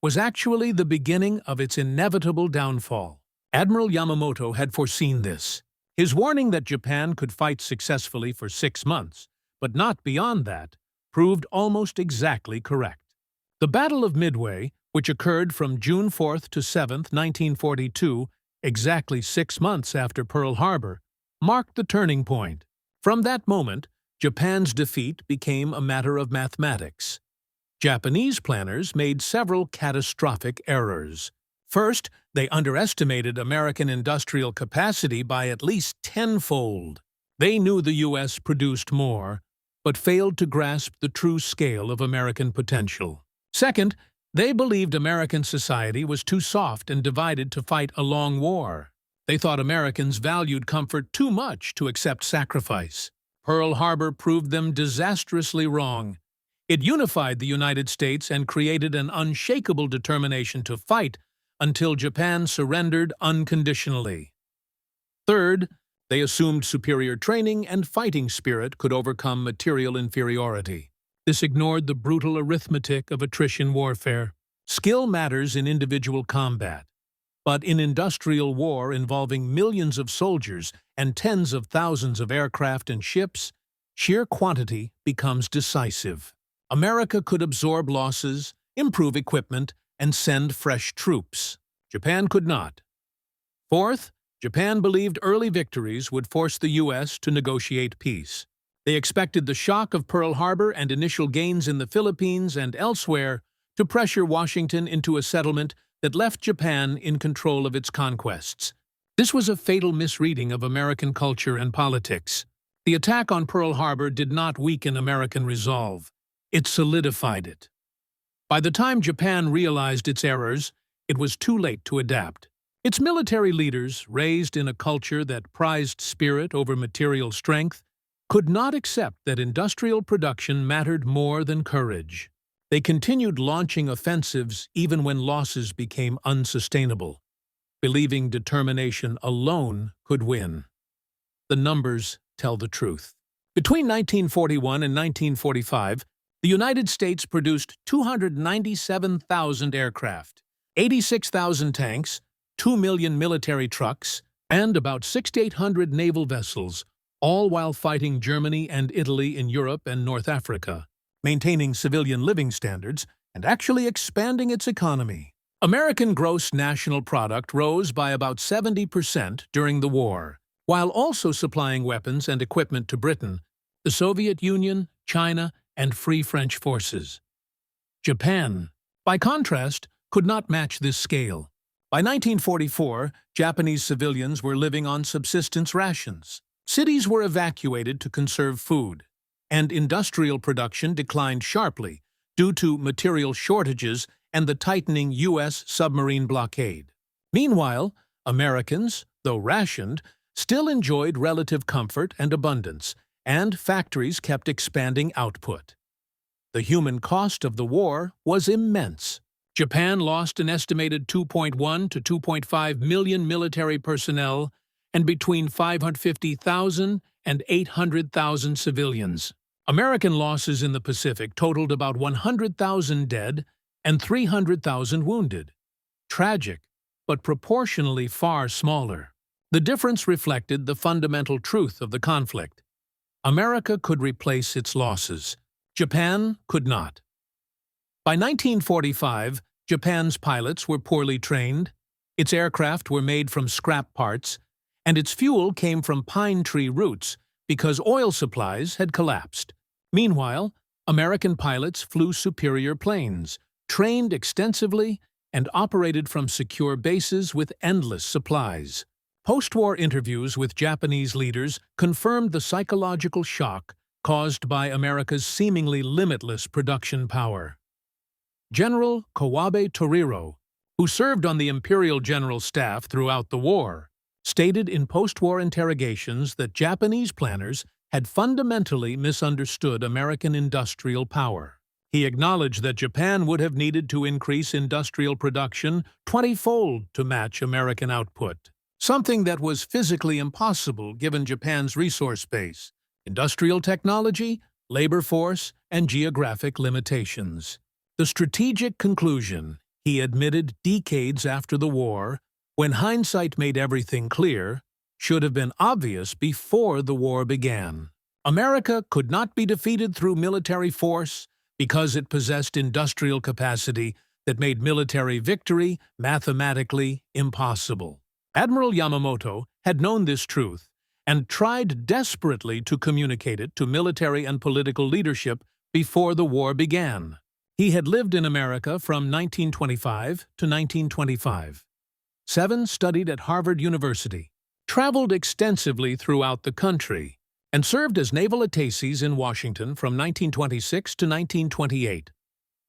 was actually the beginning of its inevitable downfall. Admiral Yamamoto had foreseen this. His warning that Japan could fight successfully for 6 months, but not beyond that, proved almost exactly correct. The Battle of Midway, which occurred from June 4 to 7, 1942, exactly 6 months after Pearl Harbor, marked the turning point. From that moment, Japan's defeat became a matter of mathematics. Japanese planners made several catastrophic errors. First, they underestimated American industrial capacity by at least tenfold. They knew the U.S. produced more, but failed to grasp the true scale of American potential. Second, they believed American society was too soft and divided to fight a long war. They thought Americans valued comfort too much to accept sacrifice. Pearl Harbor proved them disastrously wrong. It unified the United States and created an unshakable determination to fight until Japan surrendered unconditionally. Third, they assumed superior training and fighting spirit could overcome material inferiority. This ignored the brutal arithmetic of attrition warfare. Skill matters in individual combat, but in industrial war involving millions of soldiers and tens of thousands of aircraft and ships, sheer quantity becomes decisive. America could absorb losses, improve equipment, and send fresh troops. Japan could not. Fourth, Japan believed early victories would force the U.S. to negotiate peace. They expected the shock of Pearl Harbor and initial gains in the Philippines and elsewhere to pressure Washington into a settlement that left Japan in control of its conquests. This was a fatal misreading of American culture and politics. The attack on Pearl Harbor did not weaken American resolve. It solidified it. By the time Japan realized its errors, it was too late to adapt. Its military leaders, raised in a culture that prized spirit over material strength, could not accept that industrial production mattered more than courage. They continued launching offensives even when losses became unsustainable, believing determination alone could win. The numbers tell the truth. Between 1941 and 1945, the United States produced 297,000 aircraft, 86,000 tanks, 2 million military trucks, and about 6,800 naval vessels, all while fighting Germany and Italy in Europe and North Africa, maintaining civilian living standards, and actually expanding its economy. American gross national product rose by about 70% during the war, while also supplying weapons and equipment to Britain, the Soviet Union, China, and Free French forces. Japan, by contrast, could not match this scale. By 1944, Japanese civilians were living on subsistence rations. Cities were evacuated to conserve food, and industrial production declined sharply due to material shortages and the tightening U.S. submarine blockade. Meanwhile, Americans, though rationed, still enjoyed relative comfort and abundance, and factories kept expanding output. The human cost of the war was immense. Japan lost an estimated 2.1 to 2.5 million military personnel and between 550,000 and 800,000 civilians. American losses in the Pacific totaled about 100,000 dead and 300,000 wounded. Tragic, but proportionally far smaller. The difference reflected the fundamental truth of the conflict. America could replace its losses. Japan could not. By 1945, Japan's pilots were poorly trained, its aircraft were made from scrap parts, and its fuel came from pine tree roots because oil supplies had collapsed. Meanwhile, American pilots flew superior planes, trained extensively, and operated from secure bases with endless supplies. Post-war interviews with Japanese leaders confirmed the psychological shock caused by America's seemingly limitless production power. General Kawabe Toriro, who served on the Imperial General Staff throughout the war, stated in post-war interrogations that Japanese planners had fundamentally misunderstood American industrial power. He acknowledged that Japan would have needed to increase industrial production 20-fold to match American output, something that was physically impossible given Japan's resource base, industrial technology, labor force, and geographic limitations. The strategic conclusion, he admitted decades after the war, when hindsight made everything clear, should have been obvious before the war began. America could not be defeated through military force because it possessed industrial capacity that made military victory mathematically impossible. Admiral Yamamoto had known this truth and tried desperately to communicate it to military and political leadership before the war began. He had lived in America from 1925 to 1925. 7 studied at Harvard University, traveled extensively throughout the country, and served as naval attaches in Washington from 1926 to 1928.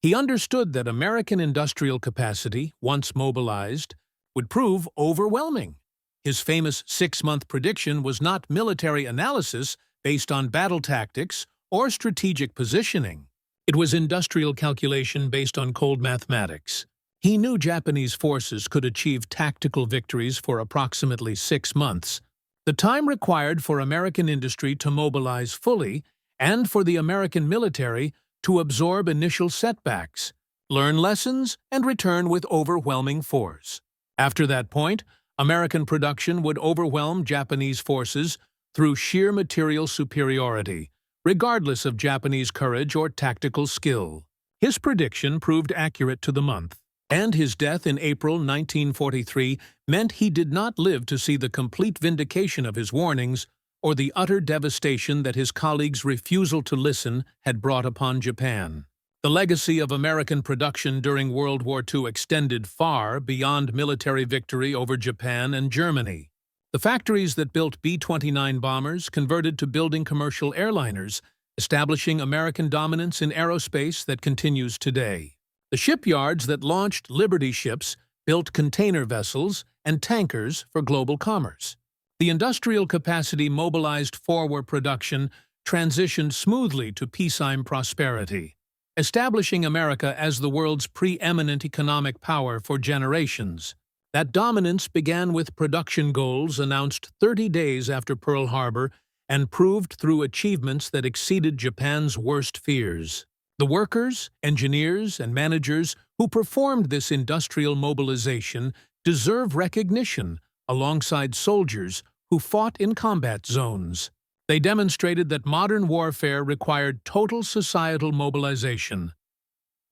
He understood that American industrial capacity, once mobilized, would prove overwhelming. His famous 6-month prediction was not military analysis based on battle tactics or strategic positioning. It was industrial calculation based on cold mathematics. He knew Japanese forces could achieve tactical victories for approximately 6 months, the time required for American industry to mobilize fully and for the American military to absorb initial setbacks, learn lessons, and return with overwhelming force. After that point, American production would overwhelm Japanese forces through sheer material superiority, regardless of Japanese courage or tactical skill. His prediction proved accurate to the month, and his death in April 1943 meant he did not live to see the complete vindication of his warnings or the utter devastation that his colleagues' refusal to listen had brought upon Japan. The legacy of American production during World War II extended far beyond military victory over Japan and Germany. The factories that built B-29 bombers converted to building commercial airliners, establishing American dominance in aerospace that continues today. The shipyards that launched Liberty ships built container vessels and tankers for global commerce. The industrial capacity mobilized for war production transitioned smoothly to peacetime prosperity, establishing America as the world's preeminent economic power for generations. That dominance began with production goals announced 30 days after Pearl Harbor and proved through achievements that exceeded Japan's worst fears. The workers, engineers, and managers who performed this industrial mobilization deserve recognition alongside soldiers who fought in combat zones. They demonstrated that modern warfare required total societal mobilization.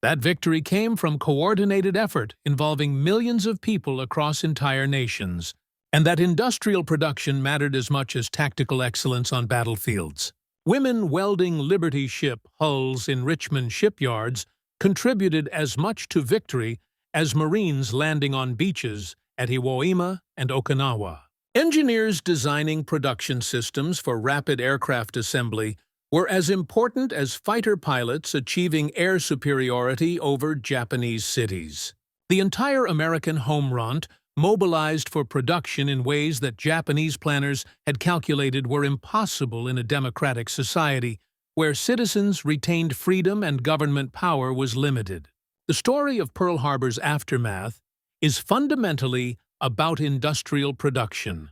That victory came from coordinated effort involving millions of people across entire nations, and that industrial production mattered as much as tactical excellence on battlefields. Women welding Liberty ship hulls in Richmond shipyards contributed as much to victory as Marines landing on beaches at Iwo Jima and Okinawa. Engineers designing production systems for rapid aircraft assembly were as important as fighter pilots achieving air superiority over Japanese cities. The entire American home front mobilized for production in ways that Japanese planners had calculated were impossible in a democratic society where citizens retained freedom and government power was limited. The story of Pearl Harbor's aftermath is fundamentally about industrial production,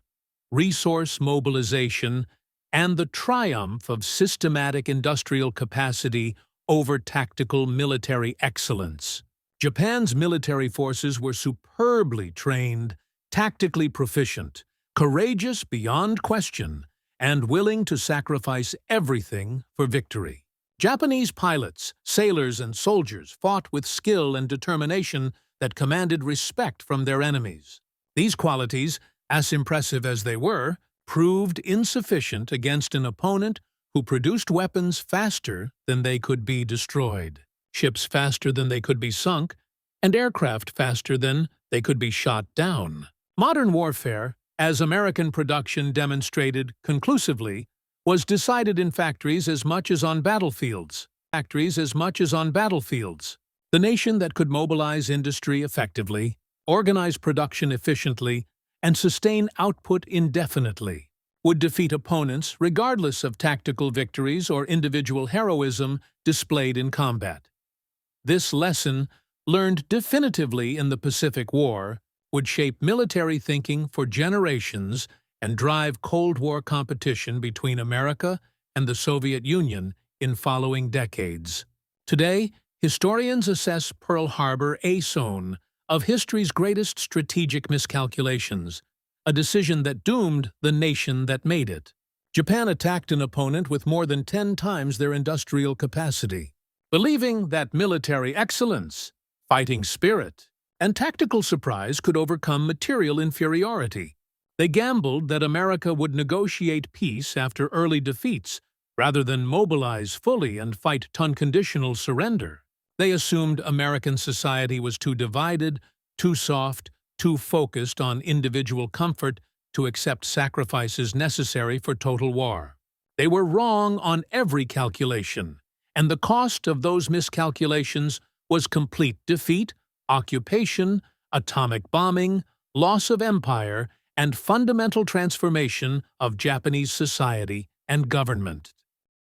resource mobilization, and the triumph of systematic industrial capacity over tactical military excellence. Japan's military forces were superbly trained, tactically proficient, courageous beyond question, and willing to sacrifice everything for victory. Japanese pilots, sailors, and soldiers fought with skill and determination that commanded respect from their enemies. These qualities, as impressive as they were, proved insufficient against an opponent who produced weapons faster than they could be destroyed, ships faster than they could be sunk, and aircraft faster than they could be shot down. Modern warfare, as American production demonstrated conclusively, was decided in factories as much as on battlefields. The nation that could mobilize industry effectively, organize production efficiently, and sustain output indefinitely would defeat opponents regardless of tactical victories or individual heroism displayed in combat. This lesson, learned definitively in the Pacific War, would shape military thinking for generations and drive Cold War competition between America and the Soviet Union in following decades. Today, historians assess Pearl Harbor as one of history's greatest strategic miscalculations, a decision that doomed the nation that made it. Japan attacked an opponent with more than 10 times their industrial capacity, believing that military excellence, fighting spirit, and tactical surprise could overcome material inferiority. They gambled that America would negotiate peace after early defeats rather than mobilize fully and fight unconditional surrender. They assumed American society was too divided, too soft, too focused on individual comfort to accept sacrifices necessary for total war. They were wrong on every calculation, and the cost of those miscalculations was complete defeat, occupation, atomic bombing, loss of empire, and fundamental transformation of Japanese society and government.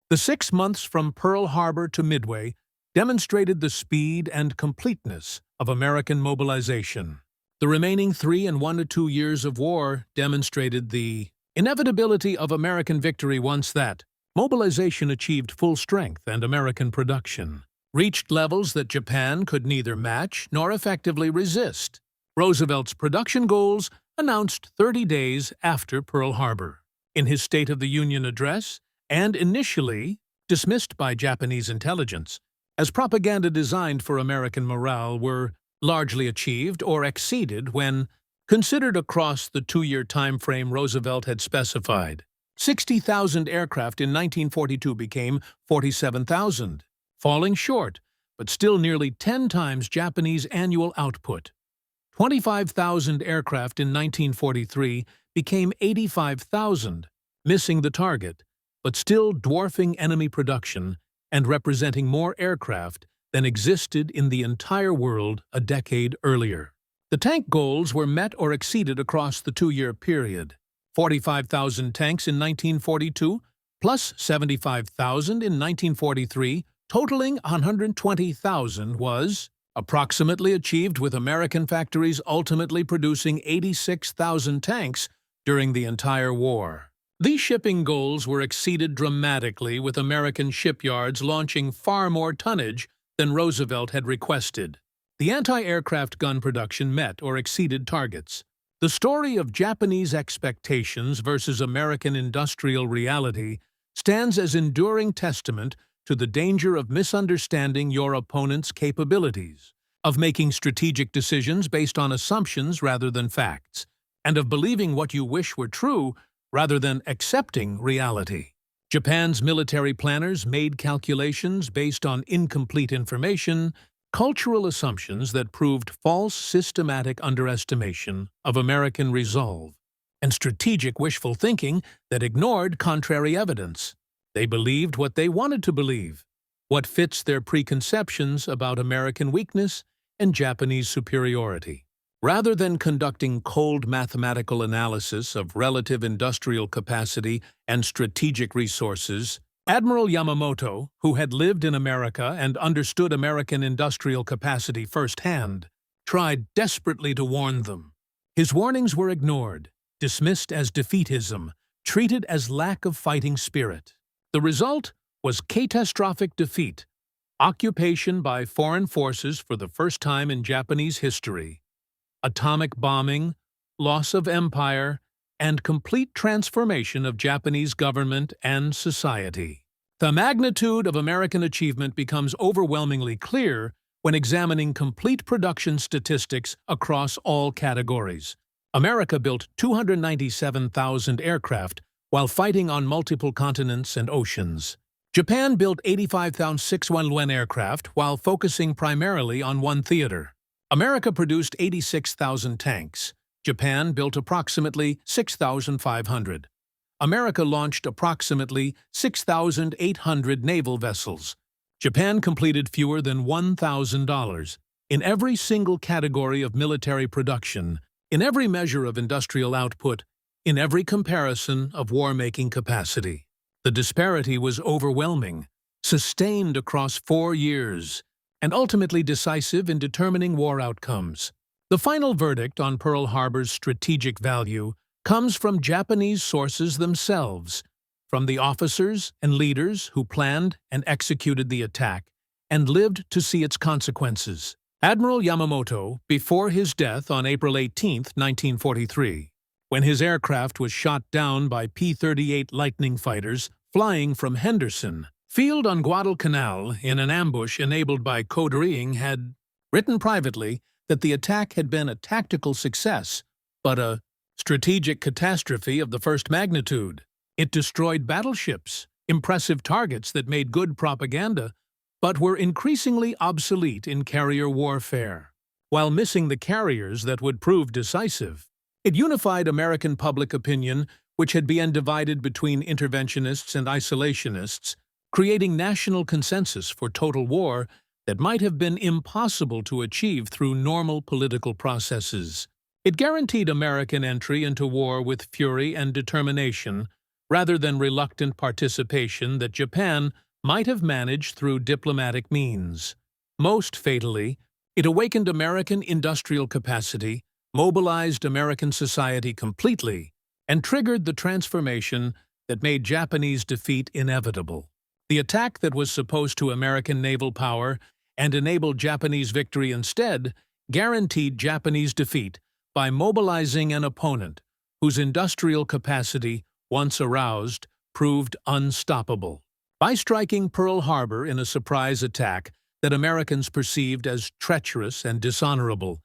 The 6 months from Pearl Harbor to Midway demonstrated the speed and completeness of American mobilization. The remaining 3 and 1 to 2 years of war demonstrated the inevitability of American victory once that mobilization achieved full strength and American production reached levels that Japan could neither match nor effectively resist. Roosevelt's production goals announced 30 days after Pearl Harbor. In his State of the Union address, and initially dismissed by Japanese intelligence as propaganda designed for American morale, were largely achieved or exceeded when considered across the 2-year time frame Roosevelt had specified. 60,000 aircraft in 1942 became 47,000, falling short, but still nearly 10 times Japanese annual output. 25,000 aircraft in 1943 became 85,000, missing the target, but still dwarfing enemy production and representing more aircraft than existed in the entire world a decade earlier. The tank goals were met or exceeded across the 2-year period. 45,000 tanks in 1942, plus 75,000 in 1943, totaling 120,000 was approximately achieved, with American factories ultimately producing 86,000 tanks during the entire war. These shipping goals were exceeded dramatically, with American shipyards launching far more tonnage than Roosevelt had requested. The anti-aircraft gun production met or exceeded targets. The story of Japanese expectations versus American industrial reality stands as enduring testament to the danger of misunderstanding your opponent's capabilities, of making strategic decisions based on assumptions rather than facts, and of believing what you wish were true rather than accepting reality. Japan's military planners made calculations based on incomplete information, cultural assumptions that proved false systematic underestimation of American resolve, and strategic wishful thinking that ignored contrary evidence. They believed what they wanted to believe, what fits their preconceptions about American weakness and Japanese superiority. Rather than conducting cold mathematical analysis of relative industrial capacity and strategic resources, Admiral Yamamoto, who had lived in America and understood American industrial capacity firsthand, tried desperately to warn them. His warnings were ignored, dismissed as defeatism, treated as lack of fighting spirit. The result was catastrophic defeat, occupation by foreign forces for the first time in Japanese history, atomic bombing, loss of empire, and complete transformation of Japanese government and society. The magnitude of American achievement becomes overwhelmingly clear when examining complete production statistics across all categories. America built 297,000 aircraft while fighting on multiple continents and oceans. Japan built 85,611 aircraft while focusing primarily on one theater. America produced 86,000 tanks. Japan built approximately 6,500. America launched approximately 6,800 naval vessels. Japan completed fewer than $1,000 in every single category of military production, in every measure of industrial output, in every comparison of war-making capacity. The disparity was overwhelming, sustained across 4 years, and ultimately decisive in determining war outcomes. The final verdict on Pearl Harbor's strategic value comes from Japanese sources themselves, from the officers and leaders who planned and executed the attack and lived to see its consequences. Admiral Yamamoto, before his death on April 18, 1943, when his aircraft was shot down by P-38 Lightning fighters flying from Henderson Field on Guadalcanal in an ambush enabled by code-reading, had written privately that the attack had been a tactical success, but a strategic catastrophe of the first magnitude. It destroyed battleships, impressive targets that made good propaganda, but were increasingly obsolete in carrier warfare. While missing the carriers that would prove decisive, it unified American public opinion, which had been divided between interventionists and isolationists, creating national consensus for total war that might have been impossible to achieve through normal political processes. It guaranteed American entry into war with fury and determination, rather than reluctant participation that Japan might have managed through diplomatic means. Most fatally, it awakened American industrial capacity, mobilized American society completely, and triggered the transformation that made Japanese defeat inevitable. The attack that was supposed to American naval power and enable Japanese victory instead guaranteed Japanese defeat by mobilizing an opponent whose industrial capacity, once aroused, proved unstoppable. By striking Pearl Harbor in a surprise attack that Americans perceived as treacherous and dishonorable,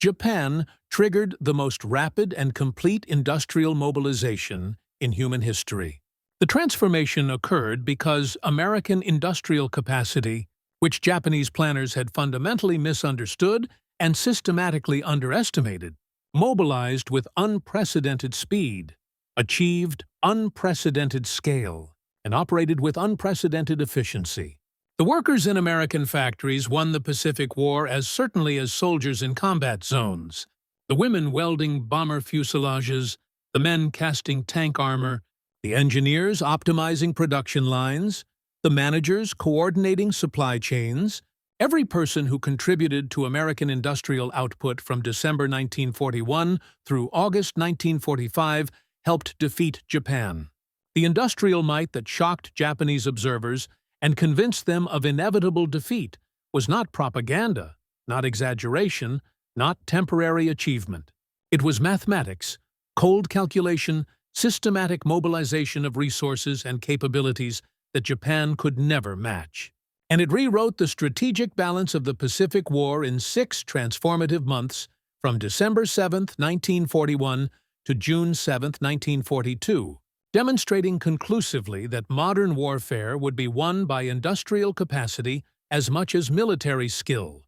Japan triggered the most rapid and complete industrial mobilization in human history. The transformation occurred because American industrial capacity, which Japanese planners had fundamentally misunderstood and systematically underestimated, mobilized with unprecedented speed, achieved unprecedented scale, and operated with unprecedented efficiency. The workers in American factories won the Pacific War as certainly as soldiers in combat zones. The women welding bomber fuselages, the men casting tank armor, the engineers optimizing production lines, the managers coordinating supply chains. Every person who contributed to American industrial output from December 1941 through August 1945 helped defeat Japan. The industrial might that shocked Japanese observers and convinced them of inevitable defeat was not propaganda, not exaggeration, not temporary achievement. It was mathematics, cold calculation, systematic mobilization of resources and capabilities that Japan could never match. And it rewrote the strategic balance of the Pacific War in 6 transformative months, from December 7, 1941 to June 7, 1942, demonstrating conclusively that modern warfare would be won by industrial capacity as much as military skill,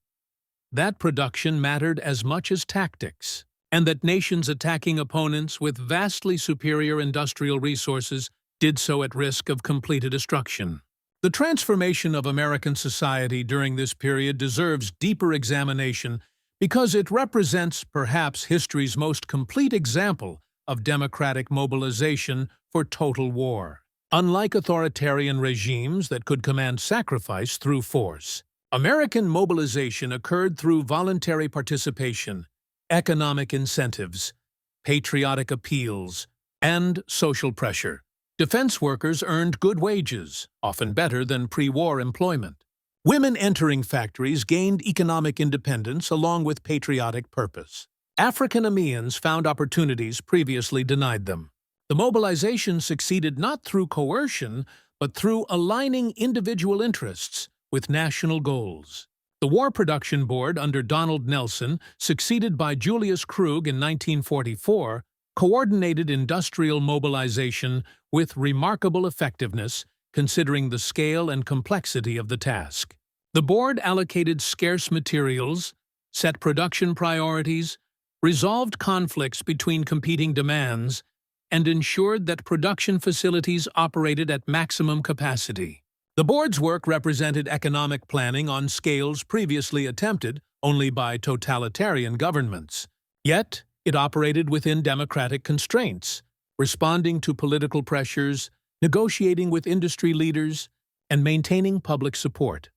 that production mattered as much as tactics, and that nations attacking opponents with vastly superior industrial resources did so at risk of complete destruction. The transformation of American society during this period deserves deeper examination because it represents perhaps history's most complete example of democratic mobilization for total war. Unlike authoritarian regimes that could command sacrifice through force, American mobilization occurred through voluntary participation, economic incentives, patriotic appeals, and social pressure. Defense workers earned good wages, often better than pre-war employment. Women entering factories gained economic independence along with patriotic purpose. African Americans found opportunities previously denied them. The mobilization succeeded not through coercion, but through aligning individual interests with national goals. The War Production Board under Donald Nelson, succeeded by Julius Krug in 1944, coordinated industrial mobilization with remarkable effectiveness, considering the scale and complexity of the task. The board allocated scarce materials, set production priorities, resolved conflicts between competing demands, and ensured that production facilities operated at maximum capacity. The board's work represented economic planning on scales previously attempted only by totalitarian governments. Yet, it operated within democratic constraints, responding to political pressures, negotiating with industry leaders, and maintaining public support.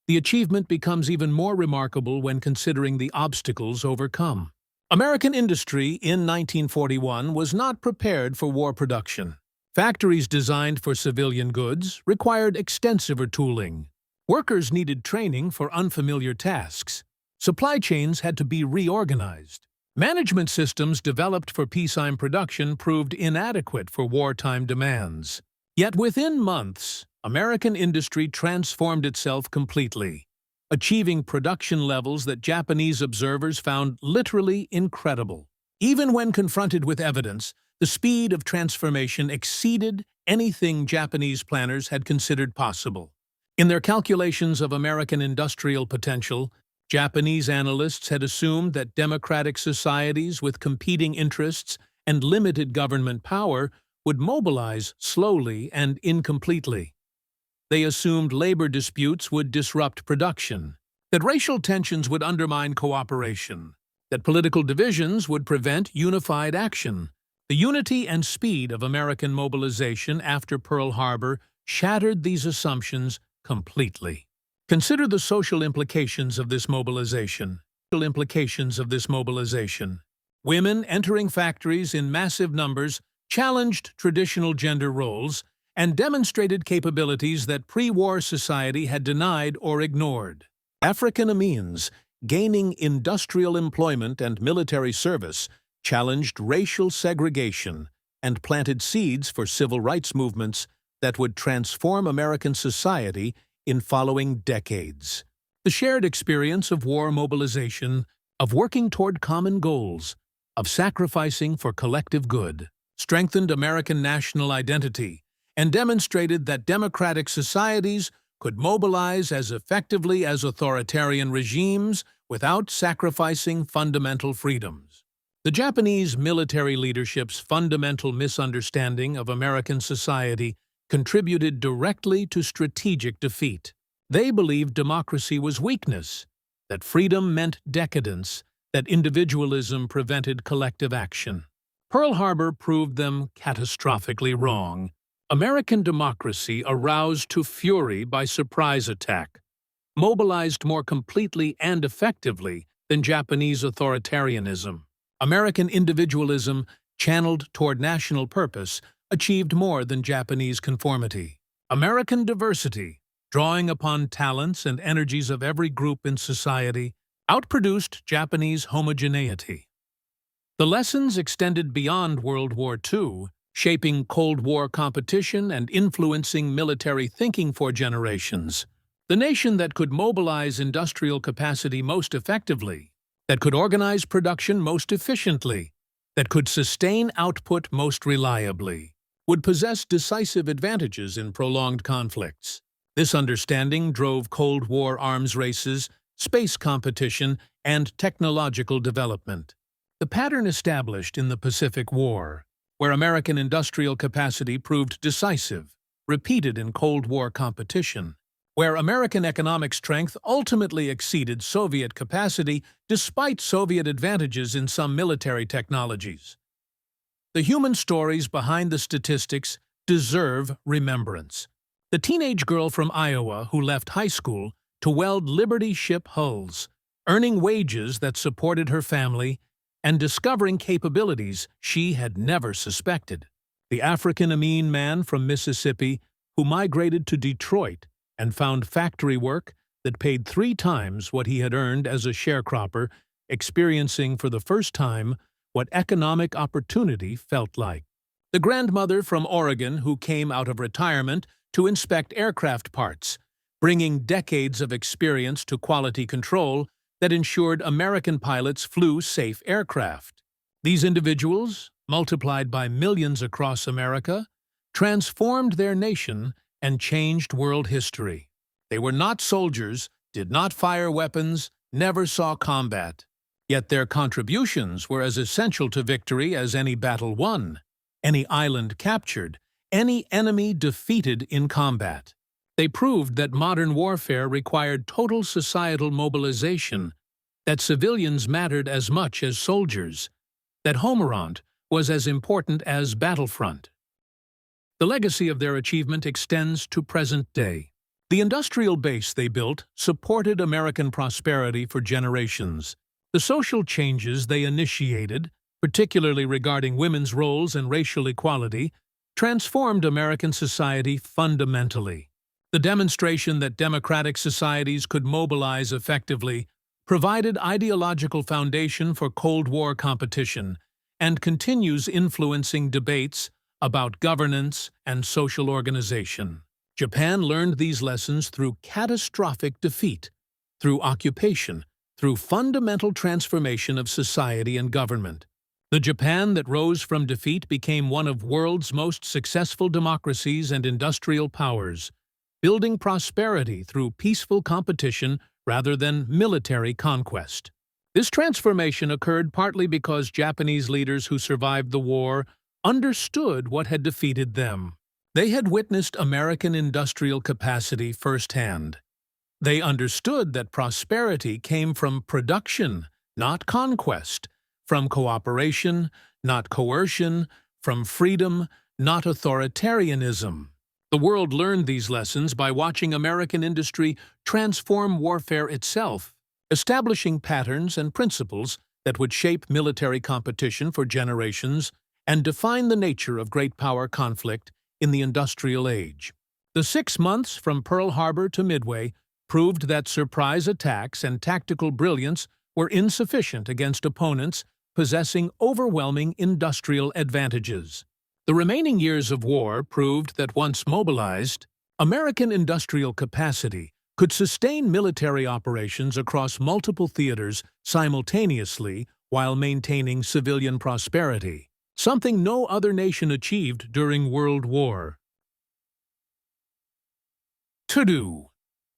The achievement becomes even more remarkable when considering the obstacles overcome. American industry in 1941 was not prepared for war production. Factories designed for civilian goods required extensive tooling. Workers needed training for unfamiliar tasks. Supply chains had to be reorganized. Management systems developed for peacetime production proved inadequate for wartime demands. Yet within months, American industry transformed itself completely, achieving production levels that Japanese observers found literally incredible. Even when confronted with evidence, the speed of transformation exceeded anything Japanese planners had considered possible. In their calculations of American industrial potential, Japanese analysts had assumed that democratic societies with competing interests and limited government power would mobilize slowly and incompletely. They assumed labor disputes would disrupt production, that racial tensions would undermine cooperation, that political divisions would prevent unified action. The unity and speed of American mobilization after Pearl Harbor shattered these assumptions completely. Consider the social implications of this mobilization. Women entering factories in massive numbers challenged traditional gender roles and demonstrated capabilities that pre-war society had denied or ignored. African Americans, gaining industrial employment and military service, challenged racial segregation and planted seeds for civil rights movements that would transform American society in following decades. The shared experience of war mobilization, of working toward common goals, of sacrificing for collective good, strengthened American national identity and demonstrated that democratic societies could mobilize as effectively as authoritarian regimes without sacrificing fundamental freedoms. The Japanese military leadership's fundamental misunderstanding of American society contributed directly to strategic defeat. They believed democracy was weakness, that freedom meant decadence, that individualism prevented collective action. Pearl Harbor proved them catastrophically wrong. American democracy aroused to fury by surprise attack, mobilized more completely and effectively than Japanese authoritarianism. American individualism, channeled toward national purpose, achieved more than Japanese conformity. American diversity, drawing upon talents and energies of every group in society, outproduced Japanese homogeneity. The lessons extended beyond World War II, shaping Cold War competition and influencing military thinking for generations. The nation that could mobilize industrial capacity most effectively, that could organize production most efficiently, that could sustain output most reliably, would possess decisive advantages in prolonged conflicts. This understanding drove Cold War arms races, space competition, and technological development. The pattern established in the Pacific War, where American industrial capacity proved decisive, repeated in Cold War competition, where American economic strength ultimately exceeded Soviet capacity despite Soviet advantages in some military technologies. The human stories behind the statistics deserve remembrance. The teenage girl from Iowa who left high school to weld Liberty ship hulls, earning wages that supported her family and discovering capabilities she had never suspected. The African-American man from Mississippi who migrated to Detroit and found factory work that paid 3 times what he had earned as a sharecropper, experiencing for the first time what economic opportunity felt like. The grandmother from Oregon who came out of retirement to inspect aircraft parts, bringing decades of experience to quality control that ensured American pilots flew safe aircraft. These individuals, multiplied by millions across America, transformed their nation and changed world history. They were not soldiers, did not fire weapons, never saw combat, yet their contributions were as essential to victory as any battle won, any island captured, any enemy defeated in combat. They proved that modern warfare required total societal mobilization, that civilians mattered as much as soldiers, that Homeront was as important as battlefront. The legacy of their achievement extends to present day. The industrial base they built supported American prosperity for generations. The social changes they initiated, particularly regarding women's roles and racial equality, transformed American society fundamentally. The demonstration that democratic societies could mobilize effectively provided ideological foundation for Cold War competition and continues influencing debates about governance and social organization. Japan learned these lessons through catastrophic defeat, through occupation, through fundamental transformation of society and government. The Japan that rose from defeat became one of the world's most successful democracies and industrial powers, building prosperity through peaceful competition rather than military conquest. This transformation occurred partly because Japanese leaders who survived the war understood what had defeated them. They had witnessed American industrial capacity firsthand. They understood that prosperity came from production, not conquest, from cooperation, not coercion, from freedom, not authoritarianism. The world learned these lessons by watching American industry transform warfare itself, establishing patterns and principles that would shape military competition for generations and define the nature of great power conflict in the industrial age. The 6 months from Pearl Harbor to Midway proved that surprise attacks and tactical brilliance were insufficient against opponents possessing overwhelming industrial advantages. The remaining years of war proved that once mobilized, American industrial capacity could sustain military operations across multiple theaters simultaneously while maintaining civilian prosperity, something no other nation achieved during World War II.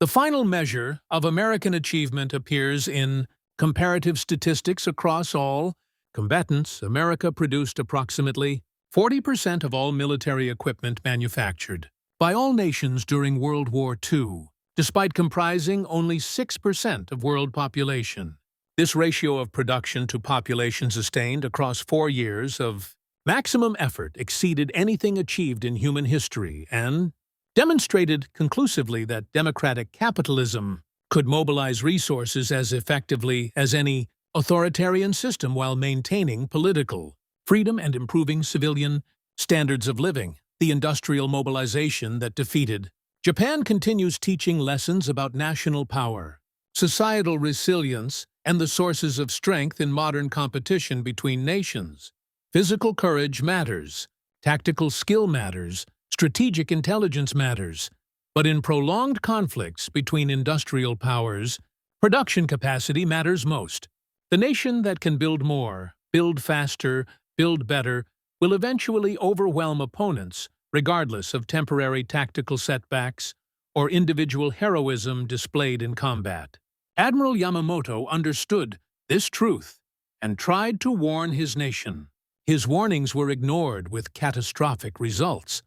The final measure of American achievement appears in comparative statistics across all combatants. America produced approximately 40% of all military equipment manufactured by all nations during World War II, despite comprising only 6% of world population. This ratio of production to population sustained across 4 years of maximum effort exceeded anything achieved in human history and demonstrated conclusively that democratic capitalism could mobilize resources as effectively as any authoritarian system while maintaining political freedom and improving civilian standards of living. The industrial mobilization that defeated Japan continues teaching lessons about national power, societal resilience, and the sources of strength in modern competition between nations. Physical courage matters, tactical skill matters, strategic intelligence matters, but in prolonged conflicts between industrial powers, production capacity matters most. The nation that can build more, build faster, build better, will eventually overwhelm opponents, regardless of temporary tactical setbacks or individual heroism displayed in combat. Admiral Yamamoto understood this truth and tried to warn his nation. His warnings were ignored with catastrophic results.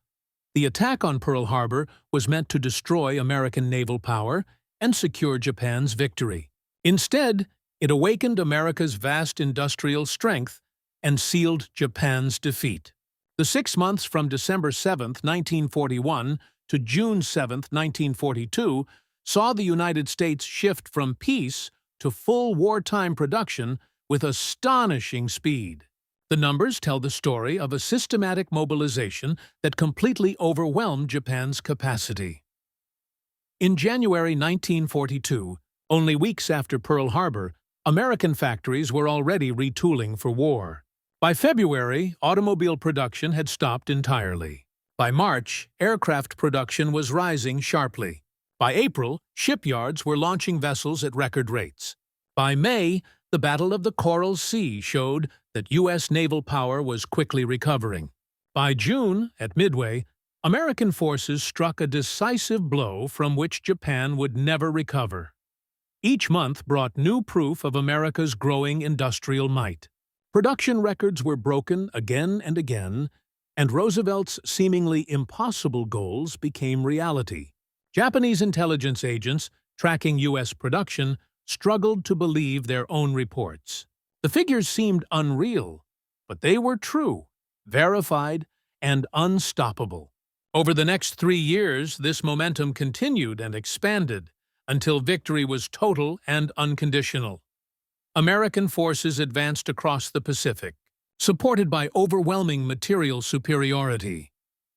The attack on Pearl Harbor was meant to destroy American naval power and secure Japan's victory. Instead, it awakened America's vast industrial strength and sealed Japan's defeat. The 6 months from December 7, 1941 to June 7, 1942 saw the United States shift from peace to full wartime production with astonishing speed. The numbers tell the story of a systematic mobilization that completely overwhelmed Japan's capacity. In January 1942, only weeks after Pearl Harbor, American factories were already retooling for war. By February, automobile production had stopped entirely. By March, aircraft production was rising sharply. By April, shipyards were launching vessels at record rates. By May, the Battle of the Coral Sea showed that U.S. naval power was quickly recovering. By June, at Midway, American forces struck a decisive blow from which Japan would never recover. Each month brought new proof of America's growing industrial might. Production records were broken again and again, and Roosevelt's seemingly impossible goals became reality. Japanese intelligence agents, tracking U.S. production, struggled to believe their own reports. The figures seemed unreal, but they were true, verified, and unstoppable. Over the next 3 years, this momentum continued and expanded until victory was total and unconditional. American forces advanced across the Pacific, supported by overwhelming material superiority.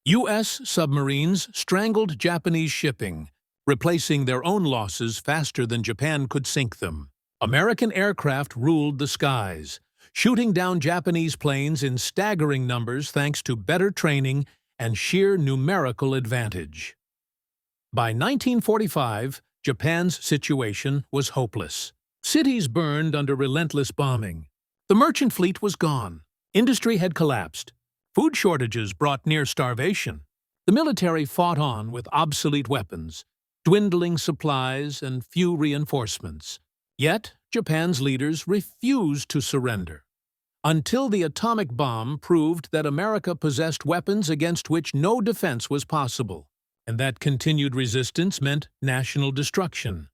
U.S. submarines strangled Japanese shipping, replacing their own losses faster than Japan could sink them. American aircraft ruled the skies, shooting down Japanese planes in staggering numbers thanks to better training and sheer numerical advantage. By 1945, Japan's situation was hopeless. Cities burned under relentless bombing. The merchant fleet was gone. Industry had collapsed. Food shortages brought near starvation. The military fought on with obsolete weapons, dwindling supplies, and few reinforcements. Yet, Japan's leaders refused to surrender. Until the atomic bomb proved that America possessed weapons against which no defense was possible, and that continued resistance meant national destruction.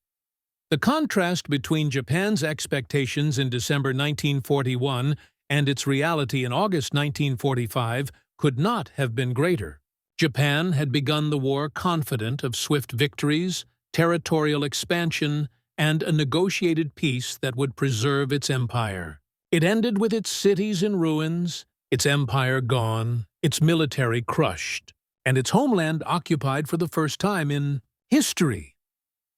The contrast between Japan's expectations in December 1941 and its reality in August 1945 could not have been greater. Japan had begun the war confident of swift victories, territorial expansion, and a negotiated peace that would preserve its empire. It ended with its cities in ruins, its empire gone, its military crushed, and its homeland occupied for the first time in history.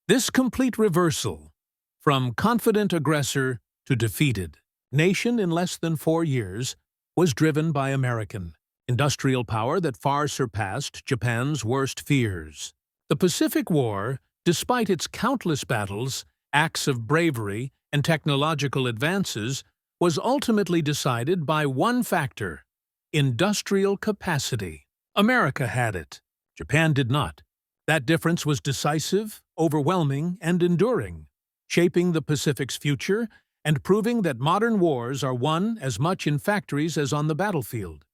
This complete reversal, from confident aggressor to defeated nation in less than 4 years, was driven by American industrial power that far surpassed Japan's worst fears. The Pacific War, despite its countless battles, acts of bravery, and technological advances, was ultimately decided by one factor: industrial capacity. America had it. Japan did not. That difference was decisive, overwhelming, and enduring, shaping the Pacific's future and proving that modern wars are won as much in factories as on the battlefield.